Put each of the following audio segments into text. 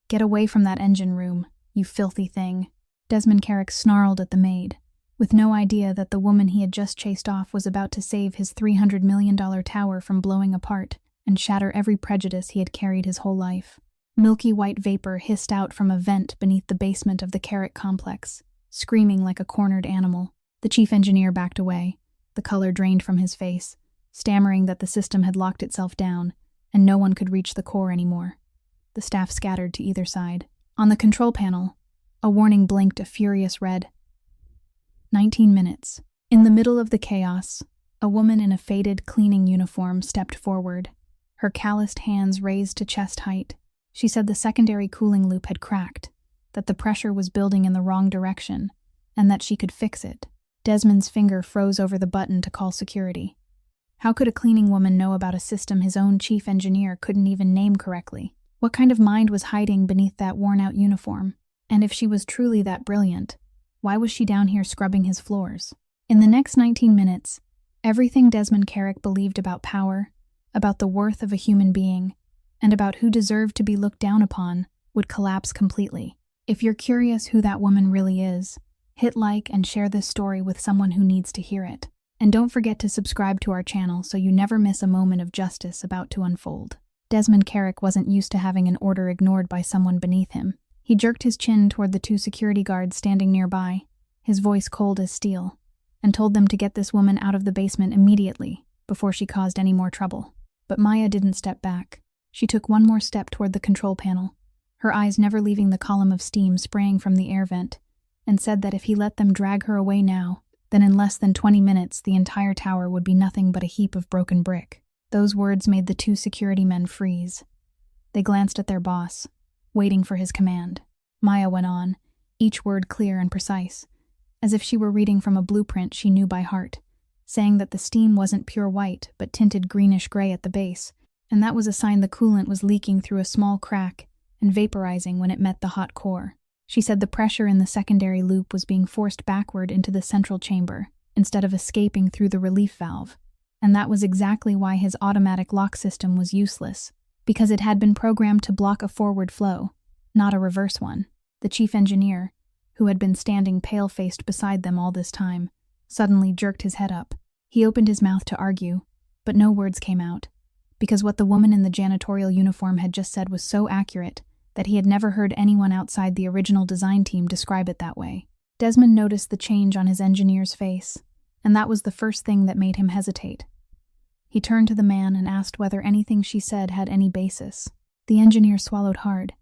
"Get away from that engine room, you filthy thing." Desmond Carrick snarled at the maid, with no idea that the woman he had just chased off was about to save his $300 million tower from blowing apart and shatter every prejudice he had carried his whole life. Milky white vapor hissed out from a vent beneath the basement of the Carrick complex, screaming like a cornered animal. The chief engineer backed away, the color drained from his face, stammering that the system had locked itself down and no one could reach the core anymore. The staff scattered to either side. On the control panel, a warning blinked a furious red. 19 minutes. In the middle of the chaos, a woman in a faded cleaning uniform stepped forward, her calloused hands raised to chest height. She said the secondary cooling loop had cracked, that the pressure was building in the wrong direction, and that she could fix it. Desmond's finger froze over the button to call security. How could a cleaning woman know about a system his own chief engineer couldn't even name correctly? What kind of mind was hiding beneath that worn-out uniform? And if she was truly that brilliant, why was she down here scrubbing his floors? In the next 19 minutes, everything Desmond Carrick believed about power, about the worth of a human being, and about who deserved to be looked down upon would collapse completely. If you're curious who that woman really is, hit like and share this story with someone who needs to hear it. And don't forget to subscribe to our channel so you never miss a moment of justice about to unfold. Desmond Carrick wasn't used to having an order ignored by someone beneath him. He jerked his chin toward the two security guards standing nearby, his voice cold as steel, and told them to get this woman out of the basement immediately before she caused any more trouble. But Maya didn't step back. She took one more step toward the control panel, her eyes never leaving the column of steam spraying from the air vent, and said that if he let them drag her away now, then in less than 20 minutes the entire tower would be nothing but a heap of broken brick. Those words made the two security men freeze. They glanced at their boss, waiting for his command. Maya went on, each word clear and precise, as if she were reading from a blueprint she knew by heart, saying that the steam wasn't pure white but tinted greenish-gray at the base, and that was a sign the coolant was leaking through a small crack and vaporizing when it met the hot core. She said the pressure in the secondary loop was being forced backward into the central chamber, instead of escaping through the relief valve, and that was exactly why his automatic lock system was useless, because it had been programmed to block a forward flow, not a reverse one. The chief engineer, who had been standing pale-faced beside them all this time, suddenly jerked his head up. He opened his mouth to argue, but no words came out, because what the woman in the janitorial uniform had just said was so accurate that he had never heard anyone outside the original design team describe it that way. Desmond noticed the change on his engineer's face, and that was the first thing that made him hesitate. He turned to the man and asked whether anything she said had any basis. The engineer swallowed hard,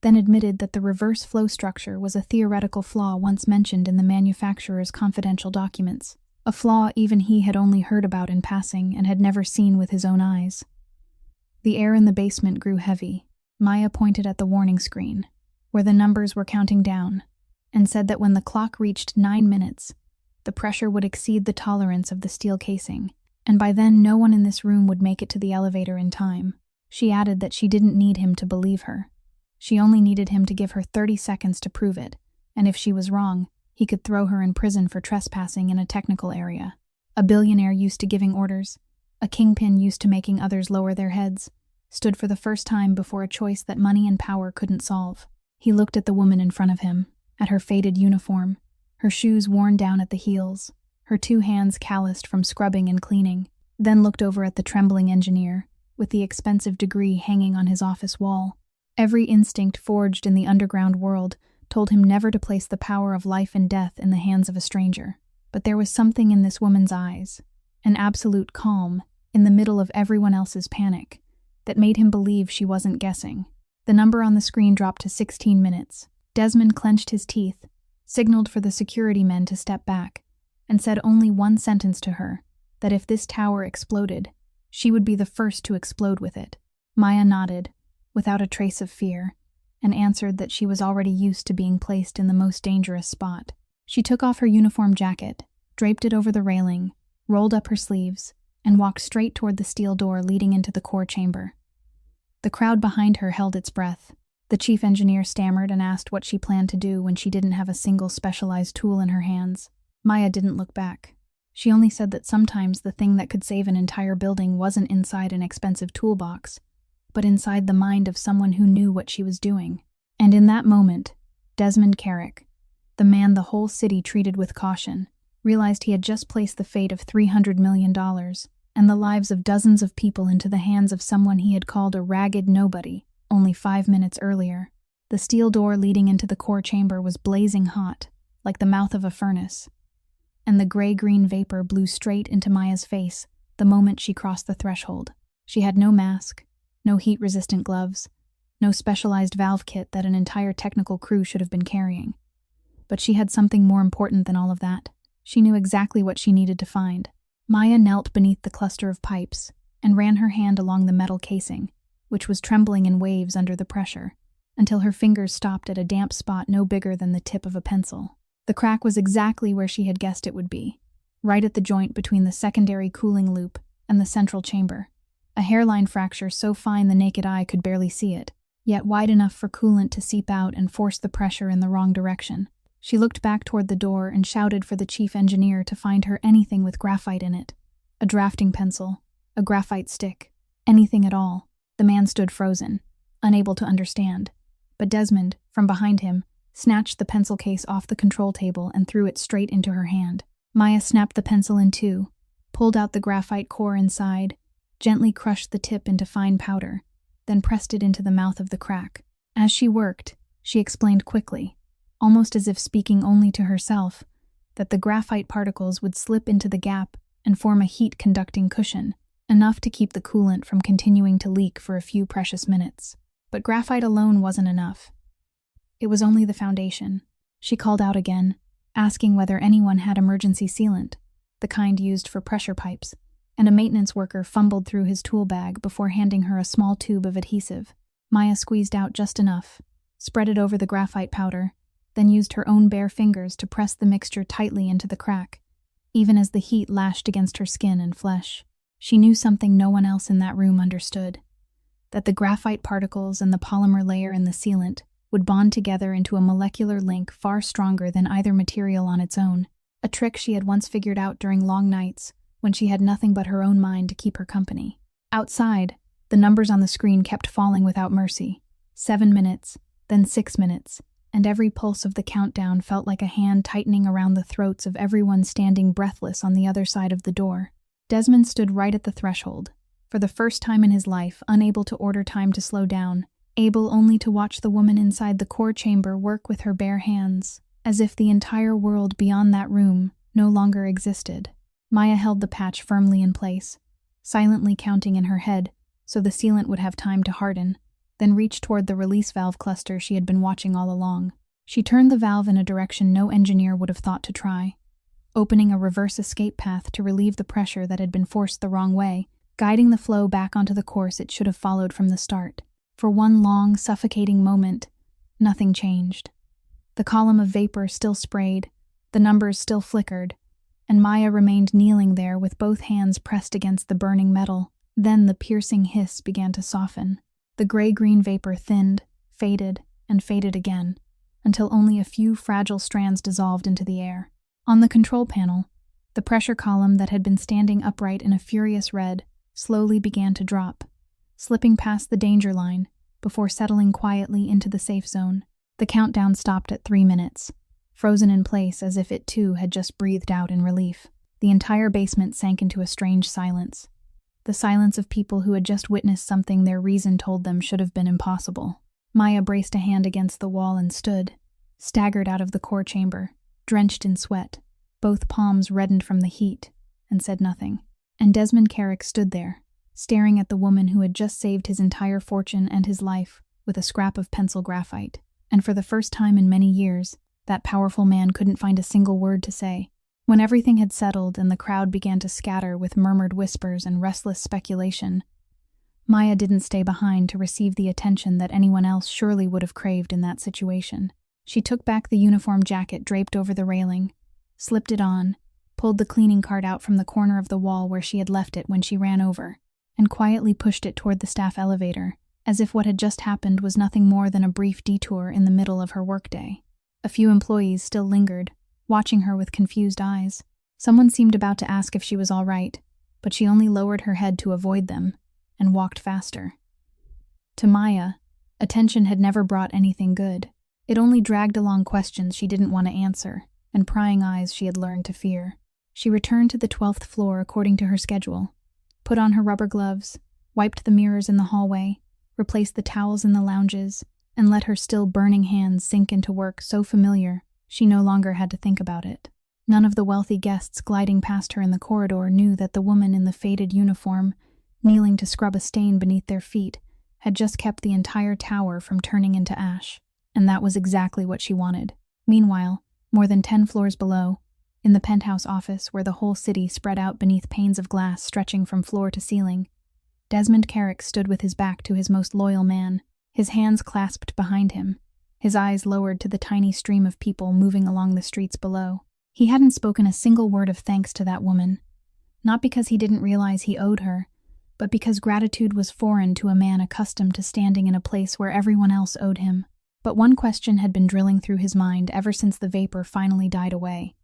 then admitted that the reverse flow structure was a theoretical flaw once mentioned in the manufacturer's confidential documents, a flaw even he had only heard about in passing and had never seen with his own eyes. The air in the basement grew heavy. Maya pointed at the warning screen, where the numbers were counting down, and said that when the clock reached 9 minutes, the pressure would exceed the tolerance of the steel casing, and by then no one in this room would make it to the elevator in time. She added that she didn't need him to believe her. She only needed him to give her 30 seconds to prove it, and if she was wrong, he could throw her in prison for trespassing in a technical area. A billionaire used to giving orders, a kingpin used to making others lower their heads, stood for the first time before a choice that money and power couldn't solve. He looked at the woman in front of him, at her faded uniform, her shoes worn down at the heels, her two hands calloused from scrubbing and cleaning, then looked over at the trembling engineer, with the expensive degree hanging on his office wall. Every instinct forged in the underground world told him never to place the power of life and death in the hands of a stranger. But there was something in this woman's eyes, an absolute calm, in the middle of everyone else's panic, that made him believe she wasn't guessing. The number on the screen dropped to 16 minutes. Desmond clenched his teeth, signaled for the security men to step back, and said only one sentence to her, that if this tower exploded, she would be the first to explode with it. Maya nodded, without a trace of fear, and answered that she was already used to being placed in the most dangerous spot. She took off her uniform jacket, draped it over the railing, rolled up her sleeves, and walked straight toward the steel door leading into the core chamber. The crowd behind her held its breath. The chief engineer stammered and asked what she planned to do when she didn't have a single specialized tool in her hands. Maya didn't look back. She only said that sometimes the thing that could save an entire building wasn't inside an expensive toolbox, but inside the mind of someone who knew what she was doing. And in that moment, Desmond Carrick, the man the whole city treated with caution, realized he had just placed the fate of $300 million and the lives of dozens of people into the hands of someone he had called a ragged nobody only 5 minutes earlier. The steel door leading into the core chamber was blazing hot, like the mouth of a furnace, and the gray-green vapor blew straight into Maya's face the moment she crossed the threshold. She had no mask, no heat-resistant gloves, no specialized valve kit that an entire technical crew should have been carrying. But she had something more important than all of that. She knew exactly what she needed to find. Maya knelt beneath the cluster of pipes and ran her hand along the metal casing, which was trembling in waves under the pressure, until her fingers stopped at a damp spot no bigger than the tip of a pencil. The crack was exactly where she had guessed it would be, right at the joint between the secondary cooling loop and the central chamber. A hairline fracture so fine the naked eye could barely see it, yet wide enough for coolant to seep out and force the pressure in the wrong direction. She looked back toward the door and shouted for the chief engineer to find her anything with graphite in it. A drafting pencil, a graphite stick, anything at all. The man stood frozen, unable to understand. But Desmond, from behind him, snatched the pencil case off the control table and threw it straight into her hand. Maya snapped the pencil in two, pulled out the graphite core inside, gently crushed the tip into fine powder, then pressed it into the mouth of the crack. As she worked, she explained quickly, almost as if speaking only to herself, that the graphite particles would slip into the gap and form a heat-conducting cushion, enough to keep the coolant from continuing to leak for a few precious minutes. But graphite alone wasn't enough. It was only the foundation. She called out again, asking whether anyone had emergency sealant, the kind used for pressure pipes, and a maintenance worker fumbled through his tool bag before handing her a small tube of adhesive. Maya squeezed out just enough, spread it over the graphite powder, then used her own bare fingers to press the mixture tightly into the crack, even as the heat lashed against her skin and flesh. She knew something no one else in that room understood, that the graphite particles and the polymer layer in the sealant would bond together into a molecular link far stronger than either material on its own, a trick she had once figured out during long nights when she had nothing but her own mind to keep her company. Outside, the numbers on the screen kept falling without mercy. 7 minutes, then 6 minutes, and every pulse of the countdown felt like a hand tightening around the throats of everyone standing breathless on the other side of the door. Desmond stood right at the threshold, for the first time in his life unable to order time to slow down, able only to watch the woman inside the core chamber work with her bare hands, as if the entire world beyond that room no longer existed. Maya held the patch firmly in place, silently counting in her head so the sealant would have time to harden, then reached toward the release valve cluster she had been watching all along. She turned the valve in a direction no engineer would have thought to try, opening a reverse escape path to relieve the pressure that had been forced the wrong way, guiding the flow back onto the course it should have followed from the start. For one long, suffocating moment, nothing changed. The column of vapor still sprayed, the numbers still flickered, and Maya remained kneeling there with both hands pressed against the burning metal. Then the piercing hiss began to soften. The gray-green vapor thinned, faded, and faded again, until only a few fragile strands dissolved into the air. On the control panel, the pressure column that had been standing upright in a furious red slowly began to drop, slipping past the danger line before settling quietly into the safe zone. The countdown stopped at 3 minutes, frozen in place as if it too had just breathed out in relief. The entire basement sank into a strange silence, the silence of people who had just witnessed something their reason told them should have been impossible. Maya braced a hand against the wall and stood, staggered out of the core chamber, drenched in sweat, both palms reddened from the heat, and said nothing. And Desmond Carrick stood there, staring at the woman who had just saved his entire fortune and his life with a scrap of pencil graphite. And for the first time in many years, that powerful man couldn't find a single word to say. When everything had settled and the crowd began to scatter with murmured whispers and restless speculation, Maya didn't stay behind to receive the attention that anyone else surely would have craved in that situation. She took back the uniform jacket draped over the railing, slipped it on, pulled the cleaning cart out from the corner of the wall where she had left it when she ran over, and quietly pushed it toward the staff elevator, as if what had just happened was nothing more than a brief detour in the middle of her workday. A few employees still lingered, watching her with confused eyes. Someone seemed about to ask if she was all right, but she only lowered her head to avoid them and walked faster. To Maya, Attention had never brought anything good. It only dragged along questions she didn't want to answer, and prying eyes she had learned to fear. She returned to the 12th floor according to her schedule, put on her rubber gloves, wiped the mirrors in the hallway, replaced the towels in the lounges, and let her still burning hands sink into work so familiar she no longer had to think about it. None of the wealthy guests gliding past her in the corridor knew that the woman in the faded uniform, kneeling to scrub a stain beneath their feet, had just kept the entire tower from turning into ash, and that was exactly what she wanted. Meanwhile, more than 10 floors below, in the penthouse office where the whole city spread out beneath panes of glass stretching from floor to ceiling, Desmond Carrick stood with his back to his most loyal man, his hands clasped behind him, his eyes lowered to the tiny stream of people moving along the streets below. He hadn't spoken a single word of thanks to that woman, not because he didn't realize he owed her, but because gratitude was foreign to a man accustomed to standing in a place where everyone else owed him. But one question had been drilling through his mind ever since the vapor finally died away,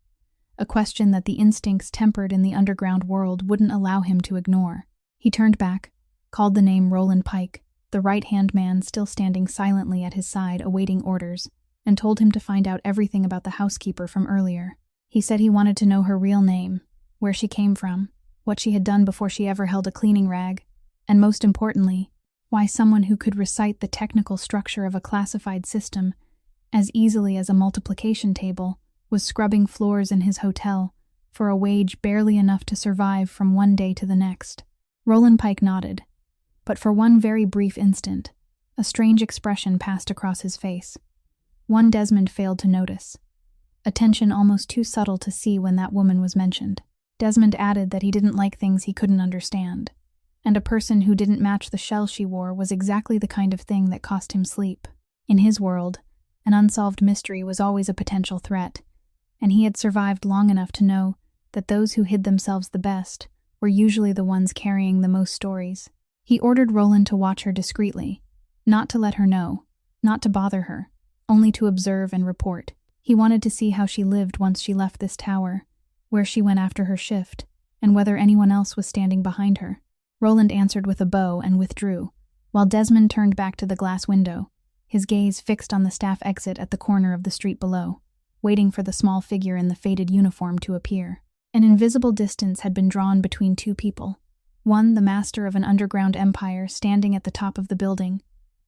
a question that the instincts tempered in the underground world wouldn't allow him to ignore. He turned back, called the name Roland Pike, the right-hand man still standing silently at his side awaiting orders, and told him to find out everything about the housekeeper from earlier. He said he wanted to know her real name, where she came from, what she had done before she ever held a cleaning rag, and most importantly, why someone who could recite the technical structure of a classified system as easily as a multiplication table was scrubbing floors in his hotel for a wage barely enough to survive from one day to the next. Roland Pike nodded, but for one very brief instant, a strange expression passed across his face. One Desmond failed to notice. A tension almost too subtle to see when that woman was mentioned. Desmond added that he didn't like things he couldn't understand, and a person who didn't match the shell she wore was exactly the kind of thing that cost him sleep. In his world, an unsolved mystery was always a potential threat, and he had survived long enough to know that those who hid themselves the best were usually the ones carrying the most stories. He ordered Roland to watch her discreetly, not to let her know, not to bother her, only to observe and report. He wanted to see how she lived once she left this tower, where she went after her shift, and whether anyone else was standing behind her. Roland answered with a bow and withdrew, while Desmond turned back to the glass window, his gaze fixed on the staff exit at the corner of the street below, waiting for the small figure in the faded uniform to appear. An invisible distance had been drawn between two people, one the master of an underground empire standing at the top of the building,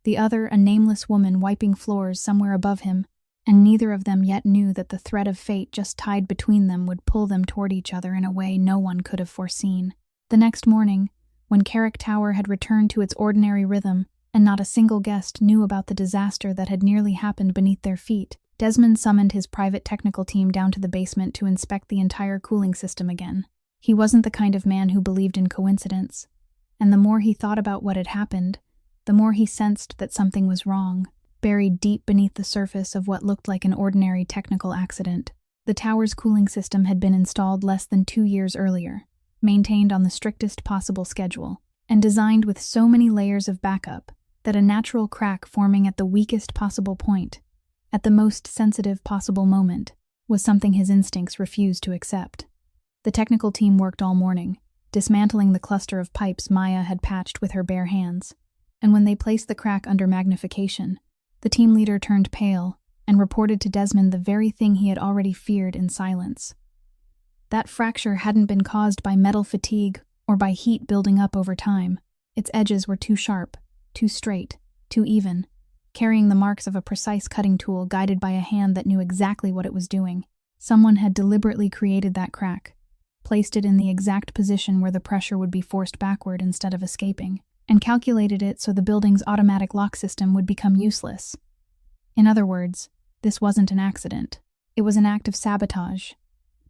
the other a nameless woman wiping floors somewhere above him, and neither of them yet knew that the thread of fate just tied between them would pull them toward each other in a way no one could have foreseen. The next morning, when Carrick Tower had returned to its ordinary rhythm, and not a single guest knew about the disaster that had nearly happened beneath their feet, Desmond summoned his private technical team down to the basement to inspect the entire cooling system again. He wasn't the kind of man who believed in coincidence, and the more he thought about what had happened, the more he sensed that something was wrong, buried deep beneath the surface of what looked like an ordinary technical accident. The tower's cooling system had been installed less than 2 years earlier, maintained on the strictest possible schedule, and designed with so many layers of backup that a natural crack forming at the weakest possible point, at the most sensitive possible moment, was something his instincts refused to accept. The technical team worked all morning, dismantling the cluster of pipes Maya had patched with her bare hands, and when they placed the crack under magnification, the team leader turned pale and reported to Desmond the very thing he had already feared in silence. That fracture hadn't been caused by metal fatigue or by heat building up over time. Its edges were too sharp, too straight, too even, carrying the marks of a precise cutting tool guided by a hand that knew exactly what it was doing. Someone had deliberately created that crack, placed it in the exact position where the pressure would be forced backward instead of escaping, and calculated it so the building's automatic lock system would become useless. In other words, this wasn't an accident. It was an act of sabotage,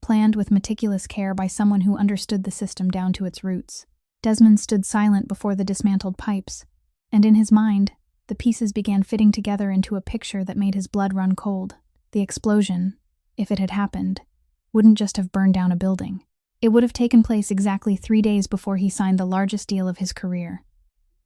planned with meticulous care by someone who understood the system down to its roots. Desmond stood silent before the dismantled pipes, and in his mind, the pieces began fitting together into a picture that made his blood run cold. The explosion, if it had happened, wouldn't just have burned down a building. It would have taken place exactly 3 days before he signed the largest deal of his career,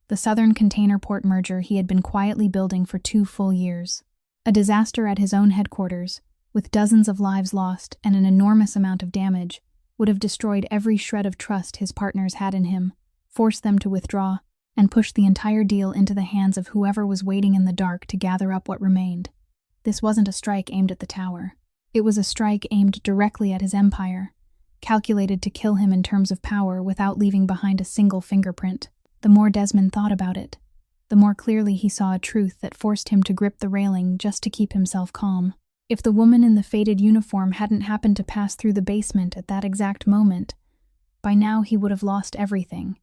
the Southern Container Port merger he had been quietly building for 2 full years. A disaster at his own headquarters, with dozens of lives lost and an enormous amount of damage, would have destroyed every shred of trust his partners had in him, forced them to withdraw, and pushed the entire deal into the hands of whoever was waiting in the dark to gather up what remained. This wasn't a strike aimed at the tower. It was a strike aimed directly at his empire, calculated to kill him in terms of power without leaving behind a single fingerprint. The more Desmond thought about it, the more clearly he saw a truth that forced him to grip the railing just to keep himself calm. If the woman in the faded uniform hadn't happened to pass through the basement at that exact moment, by now he would have lost everything.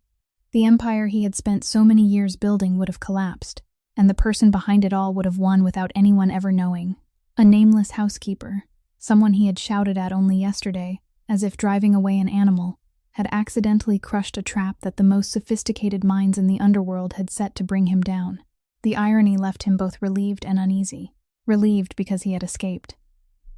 The empire he had spent so many years building would have collapsed, and the person behind it all would have won without anyone ever knowing. A nameless housekeeper, someone he had shouted at only yesterday, as if driving away an animal, had accidentally crushed a trap that the most sophisticated minds in the underworld had set to bring him down. The irony left him both relieved and uneasy. Relieved because he had escaped.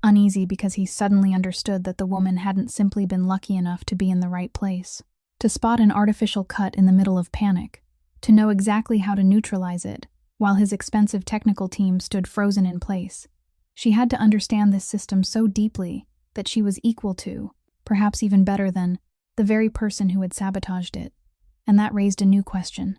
Uneasy because he suddenly understood that the woman hadn't simply been lucky enough to be in the right place, to spot an artificial cut in the middle of panic, to know exactly how to neutralize it, while his expensive technical team stood frozen in place. She had to understand this system so deeply that she was equal to, perhaps even better than, the very person who had sabotaged it. And that raised a new question,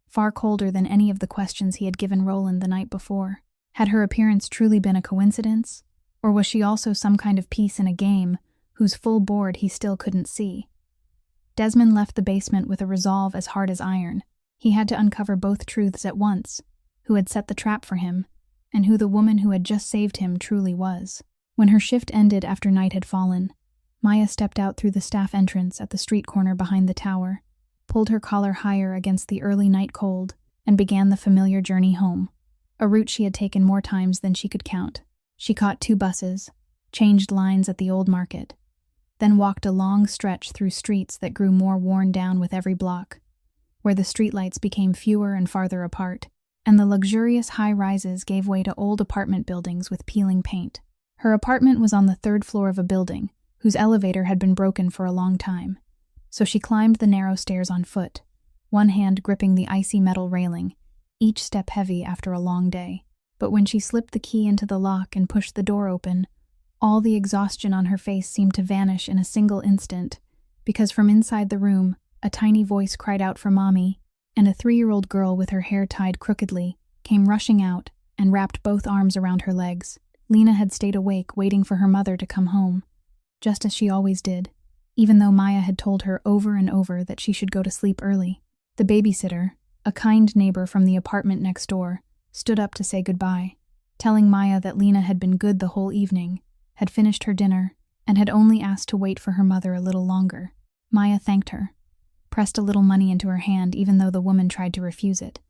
far colder than any of the questions he had given Roland the night before. Had her appearance truly been a coincidence, or was she also some kind of piece in a game whose full board he still couldn't see? Desmond left the basement with a resolve as hard as iron. He had to uncover both truths at once, who had set the trap for him, and who the woman who had just saved him truly was. When her shift ended after night had fallen, Maya stepped out through the staff entrance at the street corner behind the tower, pulled her collar higher against the early night cold, and began the familiar journey home. A route she had taken more times than she could count. She caught 2 buses, changed lines at the old market, then walked a long stretch through streets that grew more worn down with every block, where the streetlights became fewer and farther apart, and the luxurious high-rises gave way to old apartment buildings with peeling paint. Her apartment was on the 3rd floor of a building, whose elevator had been broken for a long time, so she climbed the narrow stairs on foot, one hand gripping the icy metal railing, each step heavy after a long day. But when she slipped the key into the lock and pushed the door open, all the exhaustion on her face seemed to vanish in a single instant, because from inside the room, a tiny voice cried out for Mommy, and a 3-year-old girl with her hair tied crookedly came rushing out and wrapped both arms around her legs. Lena had stayed awake waiting for her mother to come home, just as she always did, even though Maya had told her over and over that she should go to sleep early. The babysitter, a kind neighbor from the apartment next door, stood up to say goodbye, telling Maya that Lena had been good the whole evening, had finished her dinner, and had only asked to wait for her mother a little longer. Maya thanked her, pressed a little money into her hand even though the woman tried to refuse it,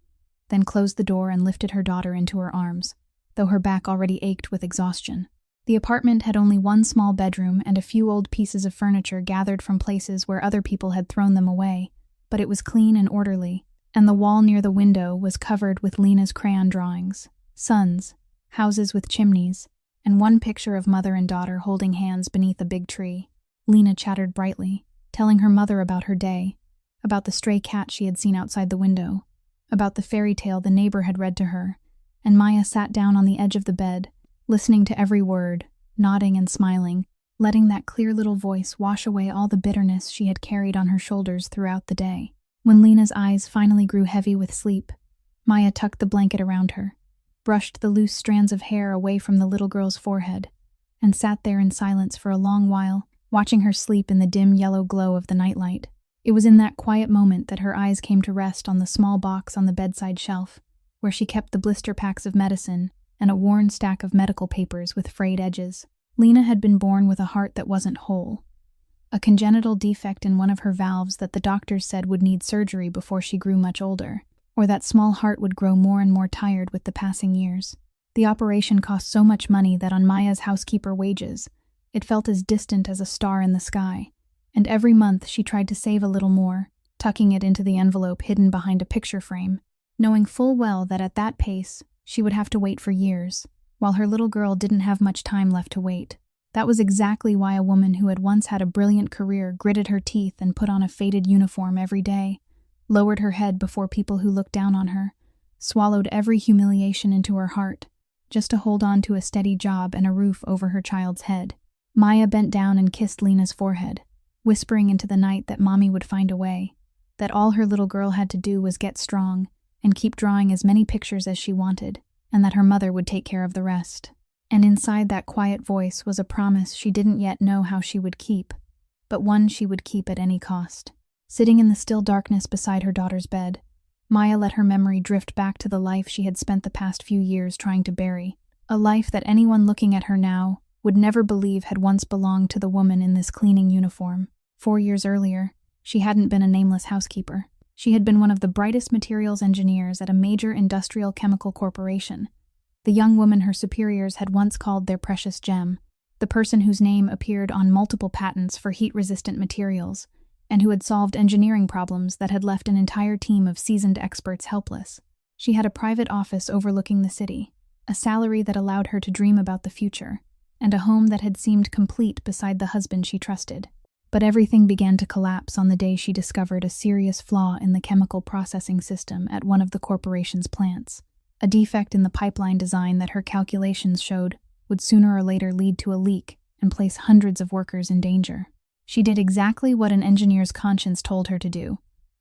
then closed the door and lifted her daughter into her arms, though her back already ached with exhaustion. The apartment had only one small bedroom and a few old pieces of furniture gathered from places where other people had thrown them away, but it was clean and orderly, and the wall near the window was covered with Lena's crayon drawings, suns, houses with chimneys, and one picture of mother and daughter holding hands beneath a big tree. Lena chattered brightly, telling her mother about her day, about the stray cat she had seen outside the window, about the fairy tale the neighbor had read to her, and Maya sat down on the edge of the bed, listening to every word, nodding and smiling, letting that clear little voice wash away all the bitterness she had carried on her shoulders throughout the day. When Lena's eyes finally grew heavy with sleep, Maya tucked the blanket around her, brushed the loose strands of hair away from the little girl's forehead, and sat there in silence for a long while, watching her sleep in the dim yellow glow of the nightlight. It was in that quiet moment that her eyes came to rest on the small box on the bedside shelf, where she kept the blister packs of medicine and a worn stack of medical papers with frayed edges. Lena had been born with a heart that wasn't whole, a congenital defect in one of her valves that the doctors said would need surgery before she grew much older, or that small heart would grow more and more tired with the passing years. The operation cost so much money that on Maya's housekeeper wages, it felt as distant as a star in the sky, and every month she tried to save a little more, tucking it into the envelope hidden behind a picture frame, knowing full well that at that pace she would have to wait for years, while her little girl didn't have much time left to wait. That was exactly why a woman who had once had a brilliant career gritted her teeth and put on a faded uniform every day, lowered her head before people who looked down on her, swallowed every humiliation into her heart, just to hold on to a steady job and a roof over her child's head. Maya bent down and kissed Lena's forehead, whispering into the night that Mommy would find a way, that all her little girl had to do was get strong and keep drawing as many pictures as she wanted, and that her mother would take care of the rest. And inside that quiet voice was a promise she didn't yet know how she would keep, but one she would keep at any cost. Sitting in the still darkness beside her daughter's bed, Maya let her memory drift back to the life she had spent the past few years trying to bury, a life that anyone looking at her now would never believe had once belonged to the woman in this cleaning uniform. 4 years earlier, she hadn't been a nameless housekeeper. She had been one of the brightest materials engineers at a major industrial chemical corporation, the young woman her superiors had once called their precious gem, the person whose name appeared on multiple patents for heat-resistant materials, and who had solved engineering problems that had left an entire team of seasoned experts helpless. She had a private office overlooking the city, a salary that allowed her to dream about the future, and a home that had seemed complete beside the husband she trusted. But everything began to collapse on the day she discovered a serious flaw in the chemical processing system at one of the corporation's plants, a defect in the pipeline design that her calculations showed would sooner or later lead to a leak and place hundreds of workers in danger. She did exactly what an engineer's conscience told her to do,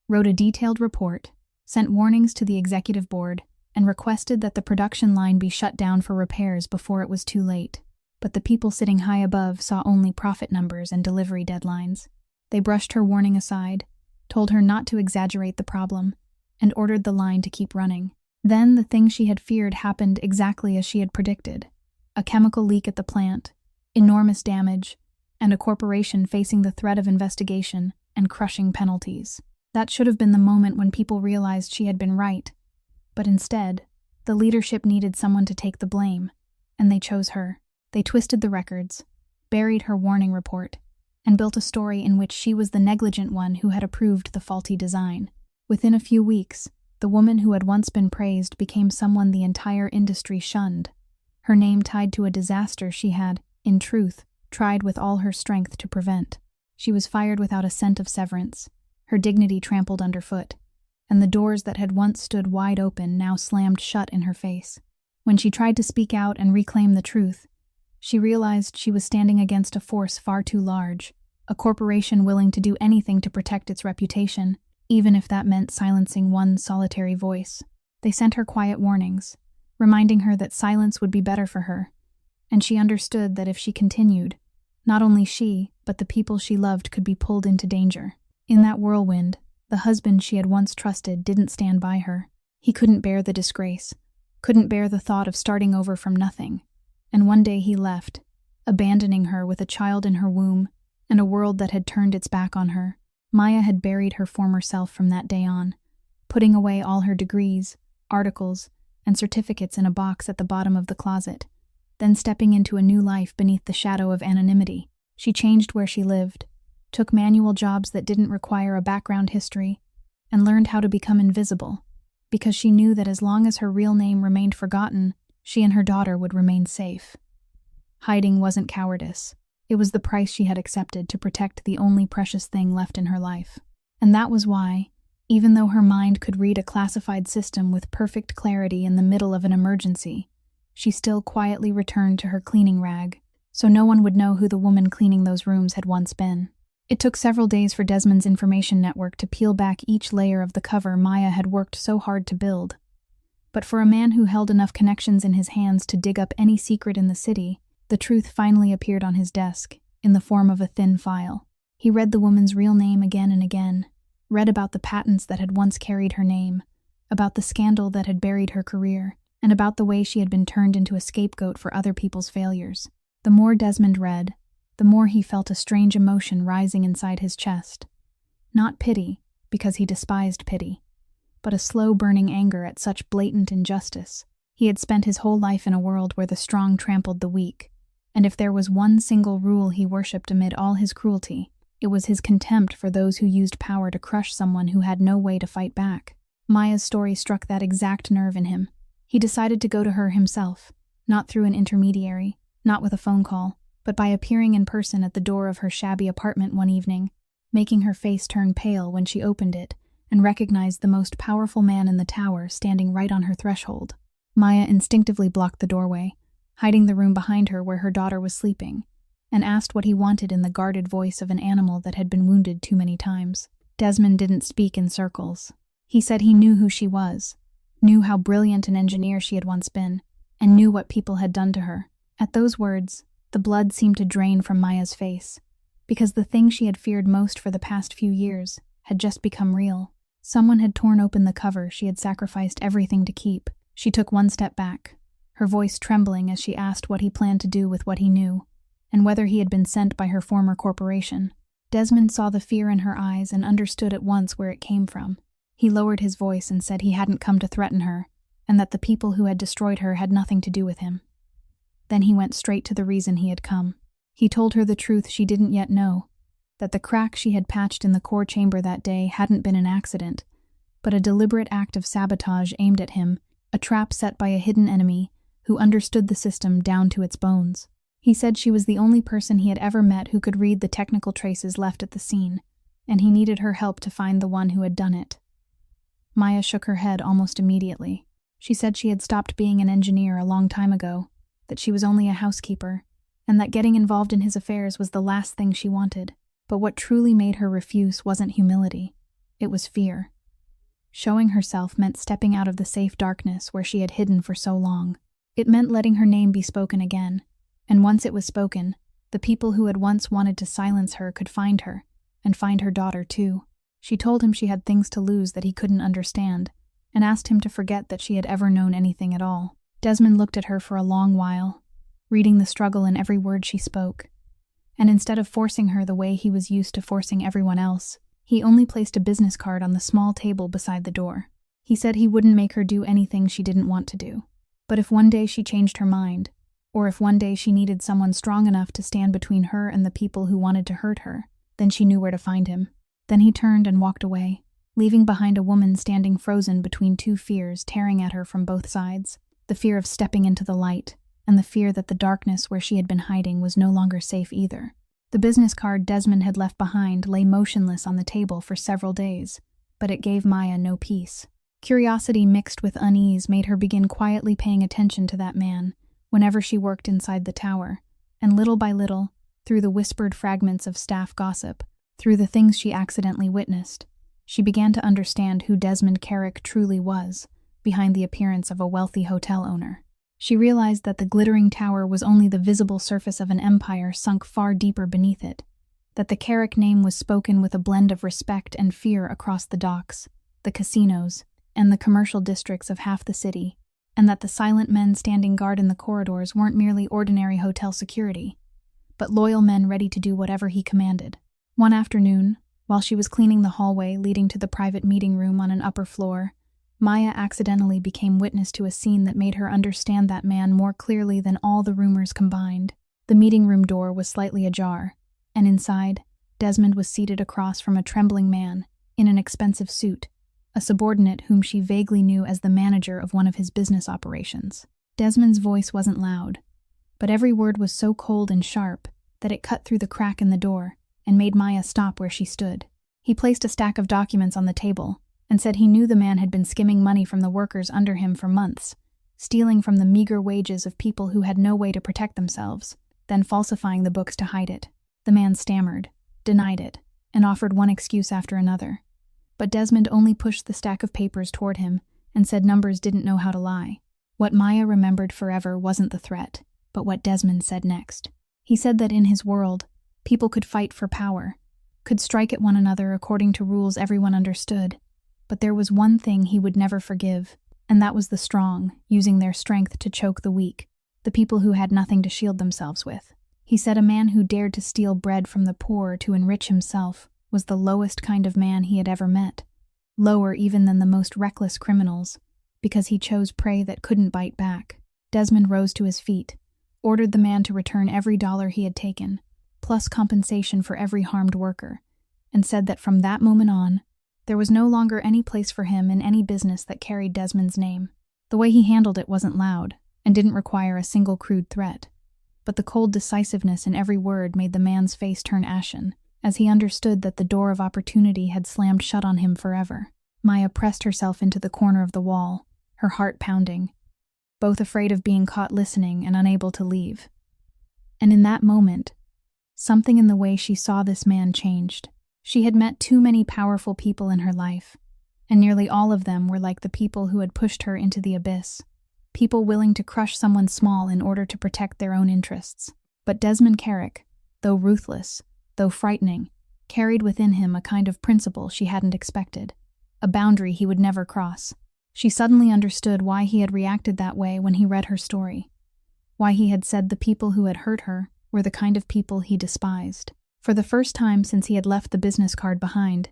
wrote a detailed report, sent warnings to the executive board, and requested that the production line be shut down for repairs before it was too late. But the people sitting high above saw only profit numbers and delivery deadlines. They brushed her warning aside, told her not to exaggerate the problem, and ordered the line to keep running. Then the thing she had feared happened exactly as she had predicted. A chemical leak at the plant, enormous damage, and a corporation facing the threat of investigation and crushing penalties. That should have been the moment when people realized she had been right. But instead, the leadership needed someone to take the blame, and they chose her. They twisted the records, buried her warning report, and built a story in which she was the negligent one who had approved the faulty design. Within a few weeks, the woman who had once been praised became someone the entire industry shunned, her name tied to a disaster she had, in truth, tried with all her strength to prevent. She was fired without a cent of severance, her dignity trampled underfoot, and the doors that had once stood wide open now slammed shut in her face. When she tried to speak out and reclaim the truth, she realized she was standing against a force far too large, a corporation willing to do anything to protect its reputation, even if that meant silencing one solitary voice. They sent her quiet warnings, reminding her that silence would be better for her, and she understood that if she continued, not only she, but the people she loved could be pulled into danger. In that whirlwind, the husband she had once trusted didn't stand by her. He couldn't bear the disgrace, couldn't bear the thought of starting over from nothing, and one day he left, abandoning her with a child in her womb and a world that had turned its back on her. Maya had buried her former self from that day on, putting away all her degrees, articles, and certificates in a box at the bottom of the closet, then stepping into a new life beneath the shadow of anonymity. She changed where she lived, took manual jobs that didn't require a background history, and learned how to become invisible, because she knew that as long as her real name remained forgotten, she and her daughter would remain safe. Hiding wasn't cowardice. It was the price she had accepted to protect the only precious thing left in her life. And that was why, even though her mind could read a classified system with perfect clarity in the middle of an emergency, she still quietly returned to her cleaning rag, so no one would know who the woman cleaning those rooms had once been. It took several days for Desmond's information network to peel back each layer of the cover Maya had worked so hard to build. But for a man who held enough connections in his hands to dig up any secret in the city, the truth finally appeared on his desk, in the form of a thin file. He read the woman's real name again and again, read about the patents that had once carried her name, about the scandal that had buried her career, and about the way she had been turned into a scapegoat for other people's failures. The more Desmond read, the more he felt a strange emotion rising inside his chest. Not pity, because he despised pity, but a slow-burning anger at such blatant injustice. He had spent his whole life in a world where the strong trampled the weak, and if there was one single rule he worshipped amid all his cruelty, it was his contempt for those who used power to crush someone who had no way to fight back. Maya's story struck that exact nerve in him. He decided to go to her himself, not through an intermediary, not with a phone call, but by appearing in person at the door of her shabby apartment one evening, making her face turn pale when she opened it and recognized the most powerful man in the tower standing right on her threshold. Maya instinctively blocked the doorway, hiding the room behind her where her daughter was sleeping, and asked what he wanted in the guarded voice of an animal that had been wounded too many times. Desmond didn't speak in circles. He said he knew who she was, knew how brilliant an engineer she had once been, and knew what people had done to her. At those words, the blood seemed to drain from Maya's face, because the thing she had feared most for the past few years had just become real. Someone had torn open the cover she had sacrificed everything to keep. She took one step back, her voice trembling as she asked what he planned to do with what he knew, and whether he had been sent by her former corporation. Desmond saw the fear in her eyes and understood at once where it came from. He lowered his voice and said he hadn't come to threaten her, and that the people who had destroyed her had nothing to do with him. Then he went straight to the reason he had come. He told her the truth she didn't yet know, that the crack she had patched in the core chamber that day hadn't been an accident, but a deliberate act of sabotage aimed at him, a trap set by a hidden enemy who understood the system down to its bones. He said she was the only person he had ever met who could read the technical traces left at the scene, and he needed her help to find the one who had done it. Maya shook her head almost immediately. She said she had stopped being an engineer a long time ago, that she was only a housekeeper, and that getting involved in his affairs was the last thing she wanted. But what truly made her refuse wasn't humility. It was fear. Showing herself meant stepping out of the safe darkness where she had hidden for so long. It meant letting her name be spoken again, and once it was spoken, the people who had once wanted to silence her could find her, and find her daughter too. She told him she had things to lose that he couldn't understand, and asked him to forget that she had ever known anything at all. Desmond looked at her for a long while, reading the struggle in every word she spoke. And instead of forcing her the way he was used to forcing everyone else, he only placed a business card on the small table beside the door. He said he wouldn't make her do anything she didn't want to do. But if one day she changed her mind, or if one day she needed someone strong enough to stand between her and the people who wanted to hurt her, then she knew where to find him. Then he turned and walked away, leaving behind a woman standing frozen between two fears tearing at her from both sides. The fear of stepping into the light, and the fear that the darkness where she had been hiding was no longer safe either. The business card Desmond had left behind lay motionless on the table for several days, but it gave Maya no peace. Curiosity mixed with unease made her begin quietly paying attention to that man whenever she worked inside the tower, and little by little, through the whispered fragments of staff gossip, through the things she accidentally witnessed, she began to understand who Desmond Carrick truly was, behind the appearance of a wealthy hotel owner. She realized that the glittering tower was only the visible surface of an empire sunk far deeper beneath it, that the Carrick name was spoken with a blend of respect and fear across the docks, the casinos, and the commercial districts of half the city, and that the silent men standing guard in the corridors weren't merely ordinary hotel security, but loyal men ready to do whatever he commanded. One afternoon, while she was cleaning the hallway leading to the private meeting room on an upper floor, Maya accidentally became witness to a scene that made her understand that man more clearly than all the rumors combined. The meeting room door was slightly ajar, and inside, Desmond was seated across from a trembling man in an expensive suit, a subordinate whom she vaguely knew as the manager of one of his business operations. Desmond's voice wasn't loud, but every word was so cold and sharp that it cut through the crack in the door and made Maya stop where she stood. He placed a stack of documents on the table and said he knew the man had been skimming money from the workers under him for months, stealing from the meager wages of people who had no way to protect themselves, then falsifying the books to hide it. The man stammered, denied it, and offered one excuse after another. But Desmond only pushed the stack of papers toward him and said numbers didn't know how to lie. What Maya remembered forever wasn't the threat, but what Desmond said next. He said that in his world, people could fight for power, could strike at one another according to rules everyone understood, but there was one thing he would never forgive, and that was the strong using their strength to choke the weak, the people who had nothing to shield themselves with. He said a man who dared to steal bread from the poor to enrich himself was the lowest kind of man he had ever met, lower even than the most reckless criminals, because he chose prey that couldn't bite back. Desmond rose to his feet, ordered the man to return every dollar he had taken, plus compensation for every harmed worker, and said that from that moment on, there was no longer any place for him in any business that carried Desmond's name. The way he handled it wasn't loud, and didn't require a single crude threat, but the cold decisiveness in every word made the man's face turn ashen, as he understood that the door of opportunity had slammed shut on him forever. Maya pressed herself into the corner of the wall, her heart pounding, both afraid of being caught listening and unable to leave. And in that moment, something in the way she saw this man changed. She had met too many powerful people in her life, and nearly all of them were like the people who had pushed her into the abyss. People willing to crush someone small in order to protect their own interests. But Desmond Carrick, though ruthless, though frightening, carried within him a kind of principle she hadn't expected, a boundary he would never cross. She suddenly understood why he had reacted that way when he read her story, why he had said the people who had hurt her were the kind of people he despised. For the first time since he had left the business card behind,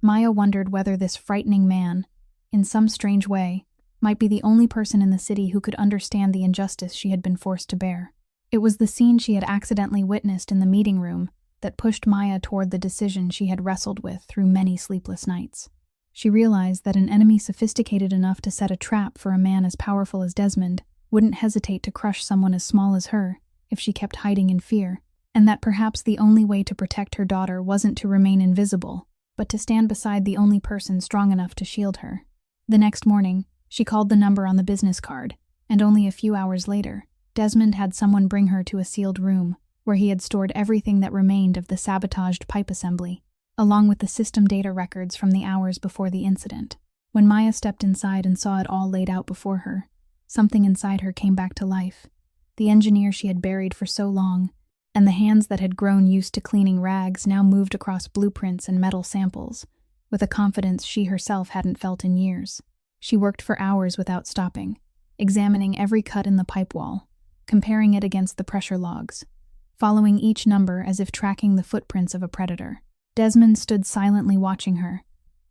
Maya wondered whether this frightening man, in some strange way, might be the only person in the city who could understand the injustice she had been forced to bear. It was the scene she had accidentally witnessed in the meeting room that pushed Maya toward the decision she had wrestled with through many sleepless nights. She realized that an enemy sophisticated enough to set a trap for a man as powerful as Desmond wouldn't hesitate to crush someone as small as her if she kept hiding in fear, and that perhaps the only way to protect her daughter wasn't to remain invisible, but to stand beside the only person strong enough to shield her. The next morning, she called the number on the business card, and only a few hours later, Desmond had someone bring her to a sealed room where he had stored everything that remained of the sabotaged pipe assembly, along with the system data records from the hours before the incident. When Maya stepped inside and saw it all laid out before her, something inside her came back to life. The engineer she had buried for so long, and the hands that had grown used to cleaning rags now moved across blueprints and metal samples, with a confidence she herself hadn't felt in years. She worked for hours without stopping, examining every cut in the pipe wall, comparing it against the pressure logs, following each number as if tracking the footprints of a predator. Desmond stood silently watching her,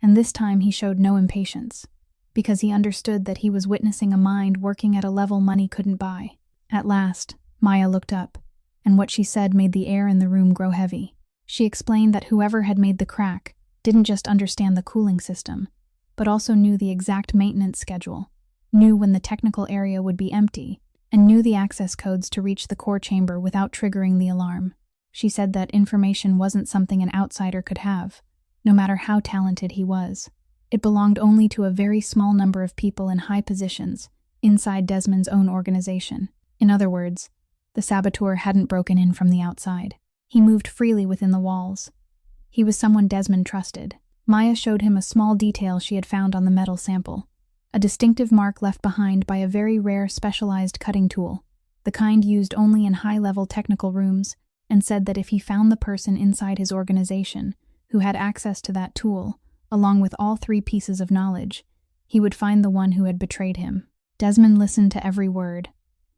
and this time he showed no impatience, because he understood that he was witnessing a mind working at a level money couldn't buy. At last, Maya looked up, and what she said made the air in the room grow heavy. She explained that whoever had made the crack didn't just understand the cooling system, but also knew the exact maintenance schedule, knew when the technical area would be empty, and knew the access codes to reach the core chamber without triggering the alarm. She said that information wasn't something an outsider could have, no matter how talented he was. It belonged only to a very small number of people in high positions inside Desmond's own organization. In other words, the saboteur hadn't broken in from the outside. He moved freely within the walls. He was someone Desmond trusted. Maya showed him a small detail she had found on the metal sample, a distinctive mark left behind by a very rare specialized cutting tool, the kind used only in high-level technical rooms, and said that if he found the person inside his organization who had access to that tool, along with all 3 pieces of knowledge, he would find the one who had betrayed him. Desmond listened to every word,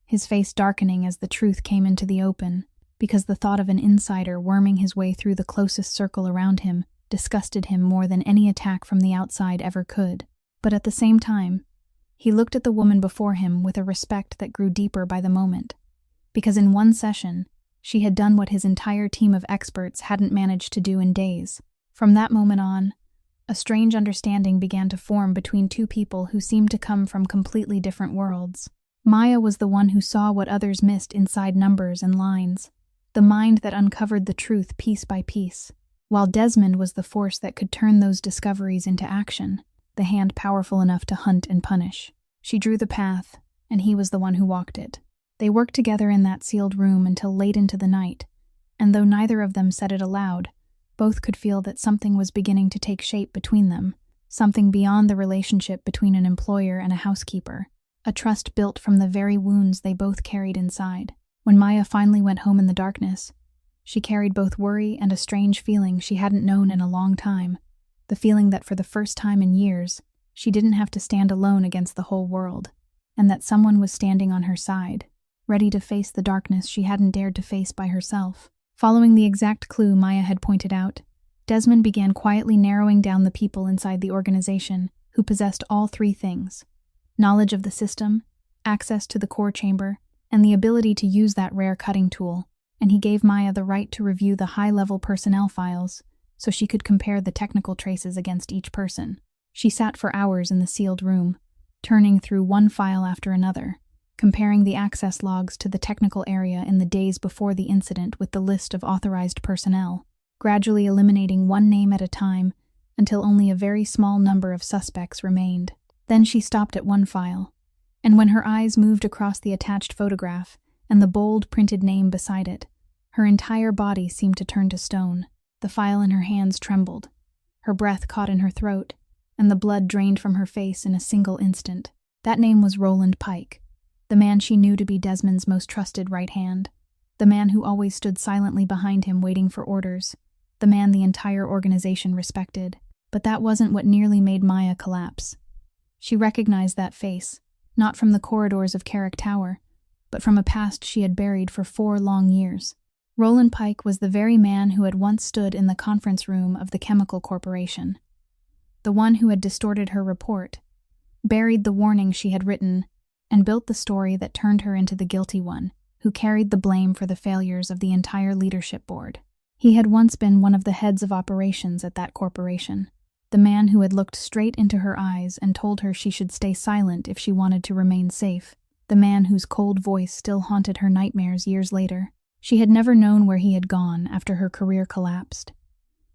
his face darkening as the truth came into the open, because the thought of an insider worming his way through the closest circle around him disgusted him more than any attack from the outside ever could. But at the same time, he looked at the woman before him with a respect that grew deeper by the moment, because in one session, she had done what his entire team of experts hadn't managed to do in days. From that moment on, a strange understanding began to form between 2 people who seemed to come from completely different worlds. Maya was the one who saw what others missed inside numbers and lines, the mind that uncovered the truth piece by piece, while Desmond was the force that could turn those discoveries into action, the hand powerful enough to hunt and punish. She drew the path, and he was the one who walked it. They worked together in that sealed room until late into the night, and though neither of them said it aloud, both could feel that something was beginning to take shape between them, something beyond the relationship between an employer and a housekeeper, a trust built from the very wounds they both carried inside. When Maya finally went home in the darkness, she carried both worry and a strange feeling she hadn't known in a long time, the feeling that for the first time in years, she didn't have to stand alone against the whole world, and that someone was standing on her side, ready to face the darkness she hadn't dared to face by herself. Following the exact clue Maya had pointed out, Desmond began quietly narrowing down the people inside the organization who possessed all 3 things: knowledge of the system, access to the core chamber, and the ability to use that rare cutting tool, and he gave Maya the right to review the high-level personnel files so she could compare the technical traces against each person. She sat for hours in the sealed room, turning through one file after another, comparing the access logs to the technical area in the days before the incident with the list of authorized personnel, gradually eliminating one name at a time until only a very small number of suspects remained. Then she stopped at one file, and when her eyes moved across the attached photograph and the bold printed name beside it, her entire body seemed to turn to stone. The file in her hands trembled. Her breath caught in her throat, and the blood drained from her face in a single instant. That name was Roland Pike, the man she knew to be Desmond's most trusted right hand, the man who always stood silently behind him waiting for orders, the man the entire organization respected. But that wasn't what nearly made Maya collapse. She recognized that face, not from the corridors of Carrick Tower, but from a past she had buried for 4 long years. Roland Pike was the very man who had once stood in the conference room of the Chemical Corporation, the one who had distorted her report, buried the warning she had written, and built the story that turned her into the guilty one, who carried the blame for the failures of the entire leadership board. He had once been one of the heads of operations at that corporation, the man who had looked straight into her eyes and told her she should stay silent if she wanted to remain safe, the man whose cold voice still haunted her nightmares years later. She had never known where he had gone after her career collapsed,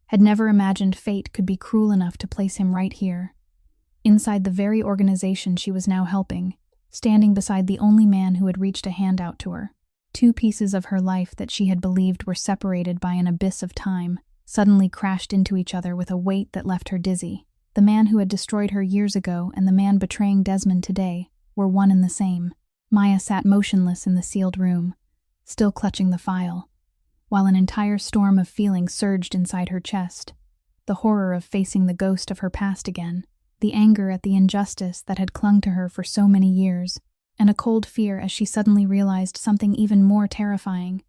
had never imagined fate could be cruel enough to place him right here, inside the very organization she was now helping, standing beside the only man who had reached a hand out to her. 2 pieces of her life that she had believed were separated by an abyss of time suddenly crashed into each other with a weight that left her dizzy. The man who had destroyed her years ago and the man betraying Desmond today were one and the same. Maya sat motionless in the sealed room, still clutching the file, while an entire storm of feeling surged inside her chest. The horror of facing the ghost of her past again, the anger at the injustice that had clung to her for so many years, and a cold fear as she suddenly realized something even more terrifying.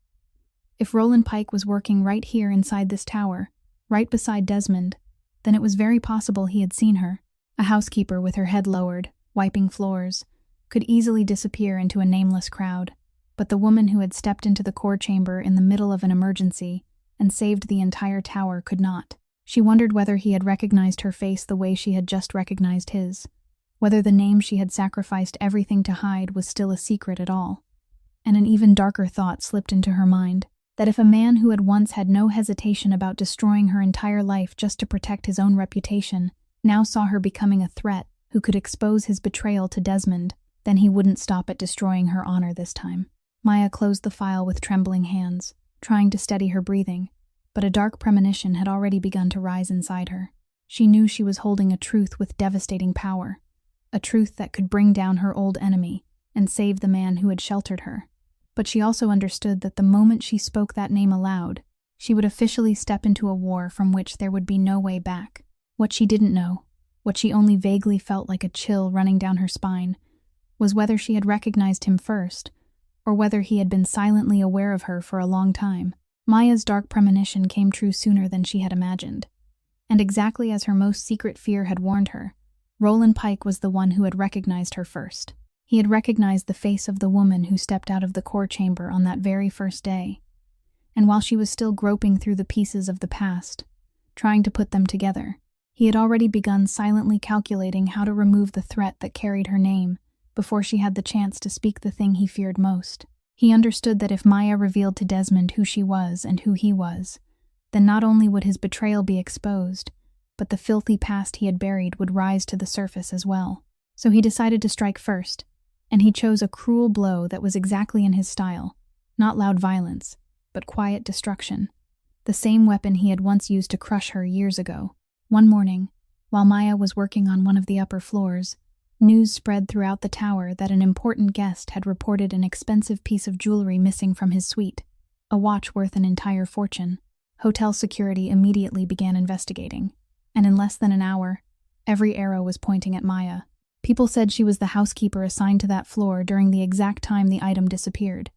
If Roland Pike was working right here inside this tower, right beside Desmond, then it was very possible he had seen her. A housekeeper with her head lowered, wiping floors, could easily disappear into a nameless crowd, but the woman who had stepped into the core chamber in the middle of an emergency and saved the entire tower could not. She wondered whether he had recognized her face the way she had just recognized his, whether the name she had sacrificed everything to hide was still a secret at all. And an even darker thought slipped into her mind, that if a man who had once had no hesitation about destroying her entire life just to protect his own reputation now saw her becoming a threat who could expose his betrayal to Desmond, then he wouldn't stop at destroying her honor this time. Maya closed the file with trembling hands, trying to steady her breathing, but a dark premonition had already begun to rise inside her. She knew she was holding a truth with devastating power, a truth that could bring down her old enemy and save the man who had sheltered her. But she also understood that the moment she spoke that name aloud, she would officially step into a war from which there would be no way back. What she didn't know, what she only vaguely felt like a chill running down her spine, was whether she had recognized him first, or whether he had been silently aware of her for a long time. Maya's dark premonition came true sooner than she had imagined. And exactly as her most secret fear had warned her, Roland Pike was the one who had recognized her first. He had recognized the face of the woman who stepped out of the core chamber on that very first day. And while she was still groping through the pieces of the past, trying to put them together, he had already begun silently calculating how to remove the threat that carried her name before she had the chance to speak the thing he feared most. He understood that if Maya revealed to Desmond who she was and who he was, then not only would his betrayal be exposed, but the filthy past he had buried would rise to the surface as well. So he decided to strike first, and he chose a cruel blow that was exactly in his style, not loud violence, but quiet destruction, the same weapon he had once used to crush her years ago. One morning, while Maya was working on one of the upper floors, news spread throughout the tower that an important guest had reported an expensive piece of jewelry missing from his suite, a watch worth an entire fortune. Hotel security immediately began investigating, and in less than an hour, every arrow was pointing at Maya. People said she was the housekeeper assigned to that floor during the exact time the item disappeared,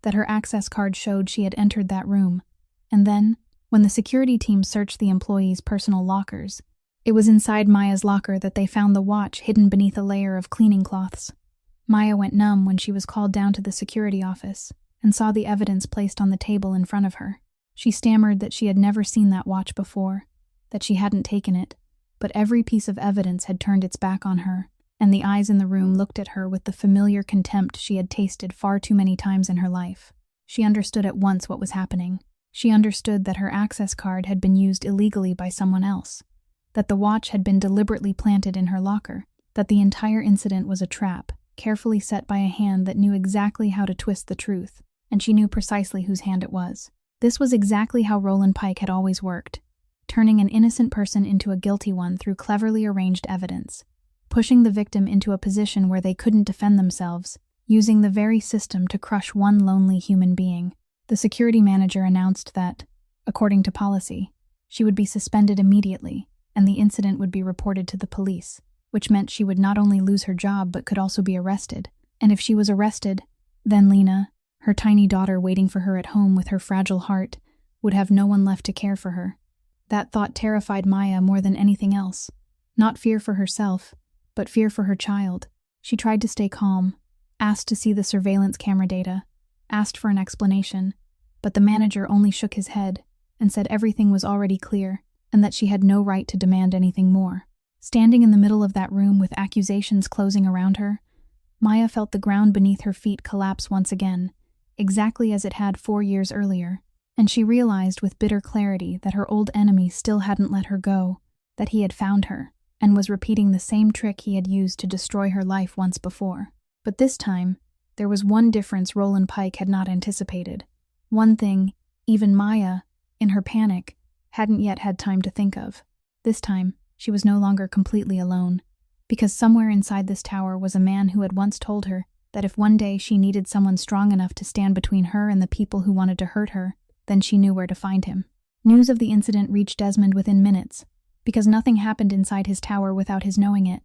that her access card showed she had entered that room, and then, when the security team searched the employees' personal lockers, it was inside Maya's locker that they found the watch hidden beneath a layer of cleaning cloths. Maya went numb when she was called down to the security office and saw the evidence placed on the table in front of her. She stammered that she had never seen that watch before, that she hadn't taken it, but every piece of evidence had turned its back on her, and the eyes in the room looked at her with the familiar contempt she had tasted far too many times in her life. She understood at once what was happening. She understood that her access card had been used illegally by someone else, that the watch had been deliberately planted in her locker, that the entire incident was a trap, carefully set by a hand that knew exactly how to twist the truth, and she knew precisely whose hand it was. This was exactly how Roland Pike had always worked, turning an innocent person into a guilty one through cleverly arranged evidence, pushing the victim into a position where they couldn't defend themselves, using the very system to crush one lonely human being. The security manager announced that, according to policy, she would be suspended immediately, and the incident would be reported to the police, which meant she would not only lose her job but could also be arrested. And if she was arrested, then Lena, her tiny daughter waiting for her at home with her fragile heart, would have no one left to care for her. That thought terrified Maya more than anything else. Not fear for herself, but fear for her child. She tried to stay calm, asked to see the surveillance camera data, asked for an explanation, but the manager only shook his head and said everything was already clear and that she had no right to demand anything more. Standing in the middle of that room with accusations closing around her, Maya felt the ground beneath her feet collapse once again, exactly as it had 4 years earlier, and she realized with bitter clarity that her old enemy still hadn't let her go, that he had found her, and was repeating the same trick he had used to destroy her life once before. But this time, there was one difference Roland Pike had not anticipated. One thing, even Maya, in her panic, hadn't yet had time to think of. This time, she was no longer completely alone, because somewhere inside this tower was a man who had once told her that if one day she needed someone strong enough to stand between her and the people who wanted to hurt her, then she knew where to find him. News of the incident reached Desmond within minutes, because nothing happened inside his tower without his knowing it,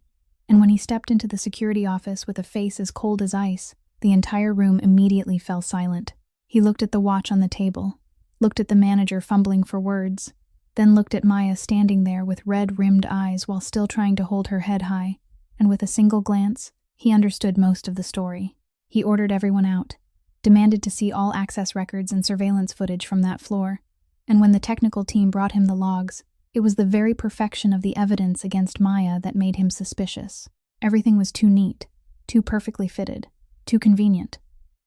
and when he stepped into the security office with a face as cold as ice, the entire room immediately fell silent. He looked at the watch on the table, looked at the manager fumbling for words, then looked at Maya standing there with red-rimmed eyes while still trying to hold her head high, and with a single glance, he understood most of the story. He ordered everyone out, demanded to see all access records and surveillance footage from that floor, and when the technical team brought him the logs, it was the very perfection of the evidence against Maya that made him suspicious. Everything was too neat, too perfectly fitted, too convenient,